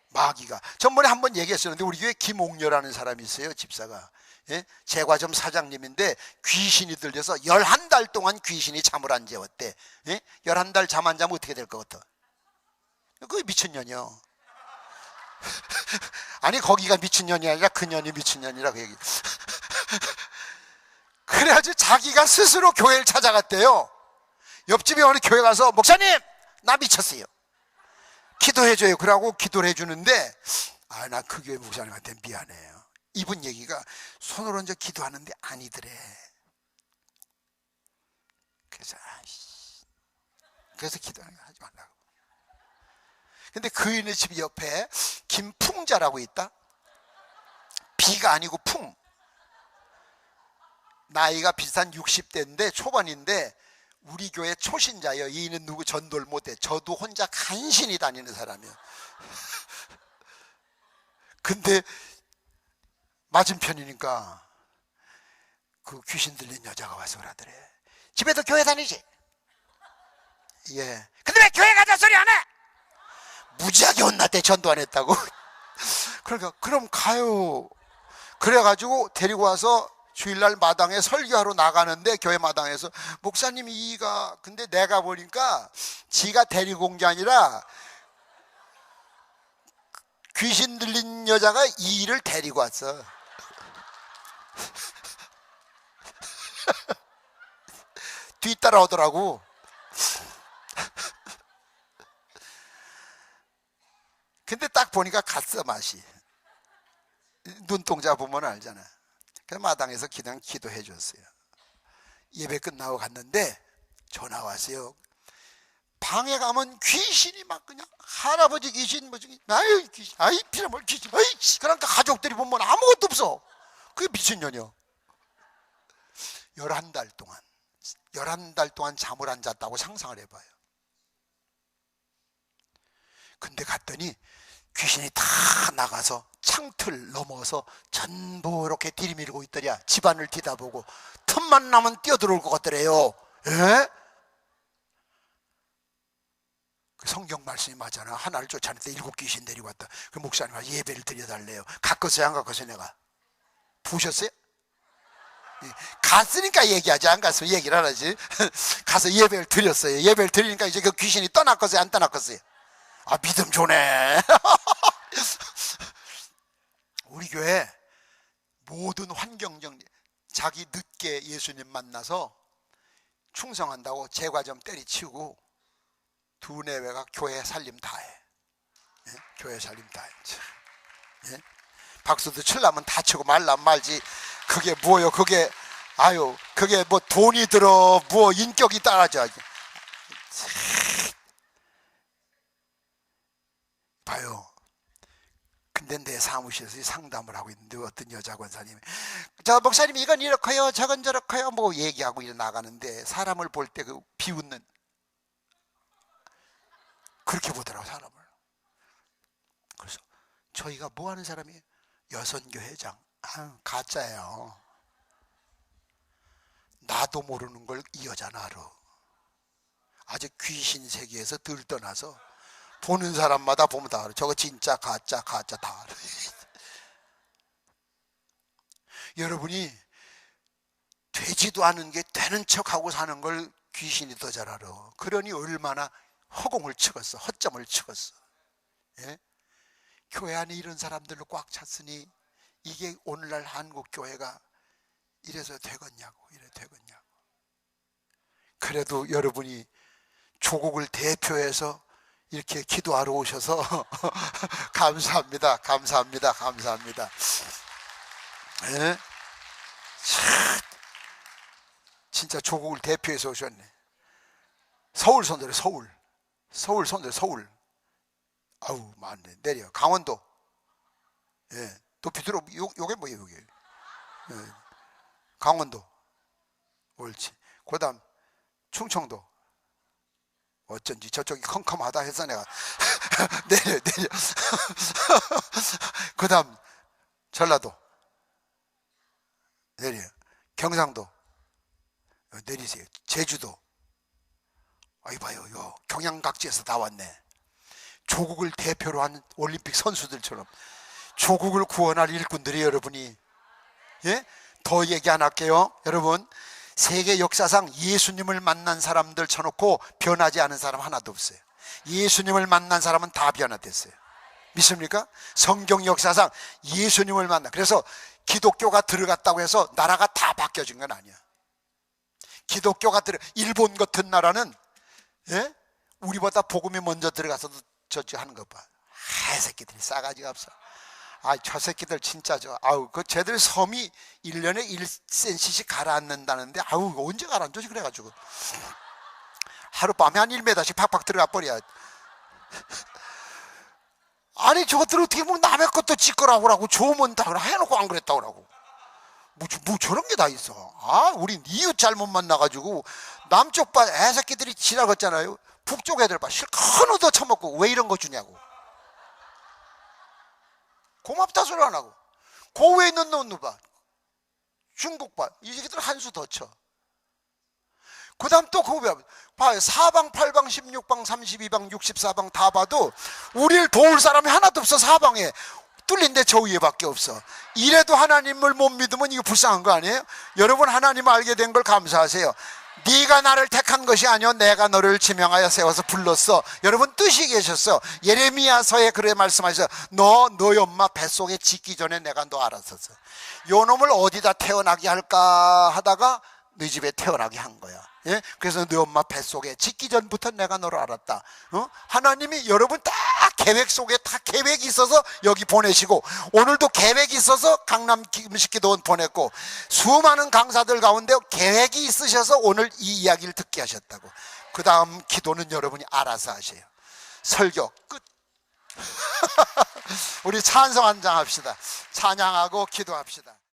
마귀가. 전번에 한번 얘기했었는데 우리 교회 김옥녀라는 사람이 있어요, 집사가. 예? 제과점 사장님인데 귀신이 들려서 11달 동안 귀신이 잠을 안 재웠대. 예? 11달 잠 안 자면 어떻게 될 것 같아? 그게 미친년이요. 아니 거기가 미친년이 아니라 그년이 미친년이라 그 얘기. 그래가지고 자기가 스스로 교회를 찾아갔대요. 옆집에 어느 교회 가서 목사님 나 미쳤어요, 기도해줘요. 그러고 기도를 해주는데 나 그 교회 목사님한테 미안해요. 이분 얘기가 손을 얹어 기도하는데 아니더래. 그래서 기도하는 거 하지 말라고. 근데 그인의 집 옆에 김풍자라고 있다. 비가 아니고 풍. 나이가 비슷한 60대인데 초반인데 우리 교회 초신자예요. 이는 누구 전도를 못해. 저도 혼자 간신히 다니는 사람이에요. 근데 맞은편이니까 그 귀신 들린 여자가 와서 그러더래. 집에도 교회 다니지? 예. 근데 왜 교회 가자 소리 안 해? 무지하게 혼났대. 전도 안 했다고. 그러니까 그럼 가요. 그래가지고 데리고 와서 주일날 마당에 설교하러 나가는데 교회 마당에서 목사님 이가 근데 내가 보니까 지가 데리고 온 게 아니라 귀신 들린 여자가 이를 데리고 왔어. 뒤따라오더라고. 근데 딱 보니까 갔어 맛이. 눈동자 보면 알잖아. 그래서 마당에서 그냥 기도해 줬어요. 예배 끝나고 갔는데 전화 왔어요. 방에 가면 귀신이 막 그냥 할아버지 귀신 뭐지, 아유 귀신, 아이 피라물 귀신, 아이 그러니까 가족들이 보면 아무것도 없어. 그게 미친년이야. 11달 동안 잠을 안 잤다고 상상을 해봐요. 근데 갔더니 귀신이 다 나가서 창틀 넘어서 전부 이렇게 들이밀고 있더랴. 집안을 뒤다보고 틈만 나면 뛰어들어올 것 같더래요. 예? 그 성경 말씀이 맞잖아. 하나를 쫓아냈는데 7 귀신 데리고 왔다. 그 목사님이 예배를 드려달래요. 갔겠어요 안 갔겠어요? 내가 부셨어요? 갔으니까 얘기하지, 안 갔으면 얘기를 안 하지. 가서 예배를 드렸어요. 예배를 드리니까 이제 그 귀신이 떠났겠어요 안 떠났겠어요? 아, 믿음 좋네. 우리 교회 모든 환경정, 자기 늦게 예수님 만나서 충성한다고 제과점 때리치우고 두뇌외가 교회 살림 다 해. 예? 교회 살림 다 해. 예? 박수도 칠라면 다 치고 말라면 말지. 그게 뭐요? 그게 아유, 그게 뭐 돈이 들어, 뭐 인격이 따라져. 봐요. 근데 내 사무실에서 상담을 하고 있는데 어떤 여자 권사님이, 저 목사님 이건 이렇고요, 저건 저렇고요, 뭐 얘기하고 일 나가는데 사람을 볼 때 그 비웃는, 그렇게 보더라고 사람을. 그래서 저희가 뭐 하는 사람이에요? 여선교회장. 아, 가짜예요. 나도 모르는 걸 이 여자는 알아. 아주 귀신 세계에서 들떠나서 보는 사람마다 보면 다 알아. 저거 진짜 가짜 가짜 다 알아. 여러분이 되지도 않은 게 되는 척하고 사는 걸 귀신이 더 잘 알아. 그러니 얼마나 허공을 치겠어, 허점을 치겠어. 예? 교회 안에 이런 사람들로 꽉 찼으니 이게 오늘날 한국 교회가 이래서 되겠냐고, 이래 되겠냐고. 그래도 여러분이 조국을 대표해서 이렇게 기도하러 오셔서 감사합니다, 감사합니다, 감사합니다. 예? 진짜 조국을 대표해서 오셨네. 서울 손들어, 서울. 서울 손들어, 서울. 아우, 많네. 내려. 강원도. 예. 높이 들어. 요게 뭐예요, 요게? 예. 강원도. 옳지. 그 다음, 충청도. 어쩐지 저쪽이 컴컴하다 해서 내가 내려. 그 다음, 전라도. 내려. 경상도. 내리세요. 제주도. 아이 봐요, 요 경양 각지에서 다 왔네. 조국을 대표로 한 올림픽 선수들처럼 조국을 구원할 일꾼들이 여러분이. 예? 더 얘기 안 할게요. 여러분, 세계 역사상 예수님을 만난 사람들 쳐놓고 변하지 않은 사람 하나도 없어요. 예수님을 만난 사람은 다 변화됐어요. 믿습니까? 성경 역사상 예수님을 만나, 그래서 기독교가 들어갔다고 해서 나라가 다 바뀌어진 건 아니야. 기독교가 일본 같은 나라는, 예? 우리보다 복음이 먼저 들어가서도 저쪽 하는 것 봐. 아, 새끼들이 싸가지가 없어. 아, 저 새끼들 진짜 아우, 그 쟤들 섬이 1년에 1cm씩 가라앉는다는데, 아우, 언제 가라앉지? 그래가지고 하룻밤에 한 1m씩 팍팍 들어가 버려. 아니, 저것들 어떻게 뭐 남의 것도 짓거라고 하고 좋으면 다 해놓고 안 그랬다고 하고. 뭐 저런 게 다 있어. 아, 우린 이웃 잘못 만나가지고 남쪽 봐 애새끼들이 지나갔잖아요. 북쪽 애들 봐 실컷 얻어 처먹고 왜 이런 거 주냐고. 고맙다 소리 안 하고. 고외에 있는 놈 봐. 중국 봐. 이 새끼들 한 수 더 쳐. 그 다음 또 그거 봐요. 4방, 8방, 16방, 32방, 64방 다 봐도 우리를 도울 사람이 하나도 없어. 사방에 뚫린 데 저 위에밖에 없어. 이래도 하나님을 못 믿으면 이거 불쌍한 거 아니에요? 여러분, 하나님을 알게 된 걸 감사하세요. 네가 나를 택한 것이 아니요 내가 너를 지명하여 세워서 불렀어. 여러분, 뜻이 계셨어. 예레미야서에 그래 말씀하셔서 너희 엄마 뱃속에 짓기 전에 내가 너 알았었어. 요 놈을 어디다 태어나게 할까 하다가 네 집에 태어나게 한 거야. 예? 그래서 네 엄마 뱃속에 짓기 전부터 내가 너를 알았다. 하나님이 여러분 딱 계획 속에 다 계획이 있어서 여기 보내시고, 오늘도 계획이 있어서 강남 김식기도원 보냈고, 수많은 강사들 가운데 계획이 있으셔서 오늘 이 이야기를 듣게 하셨다고. 그 다음 기도는 여러분이 알아서 하세요. 설교 끝. 우리 찬송 한 장 합시다. 찬양하고 기도합시다.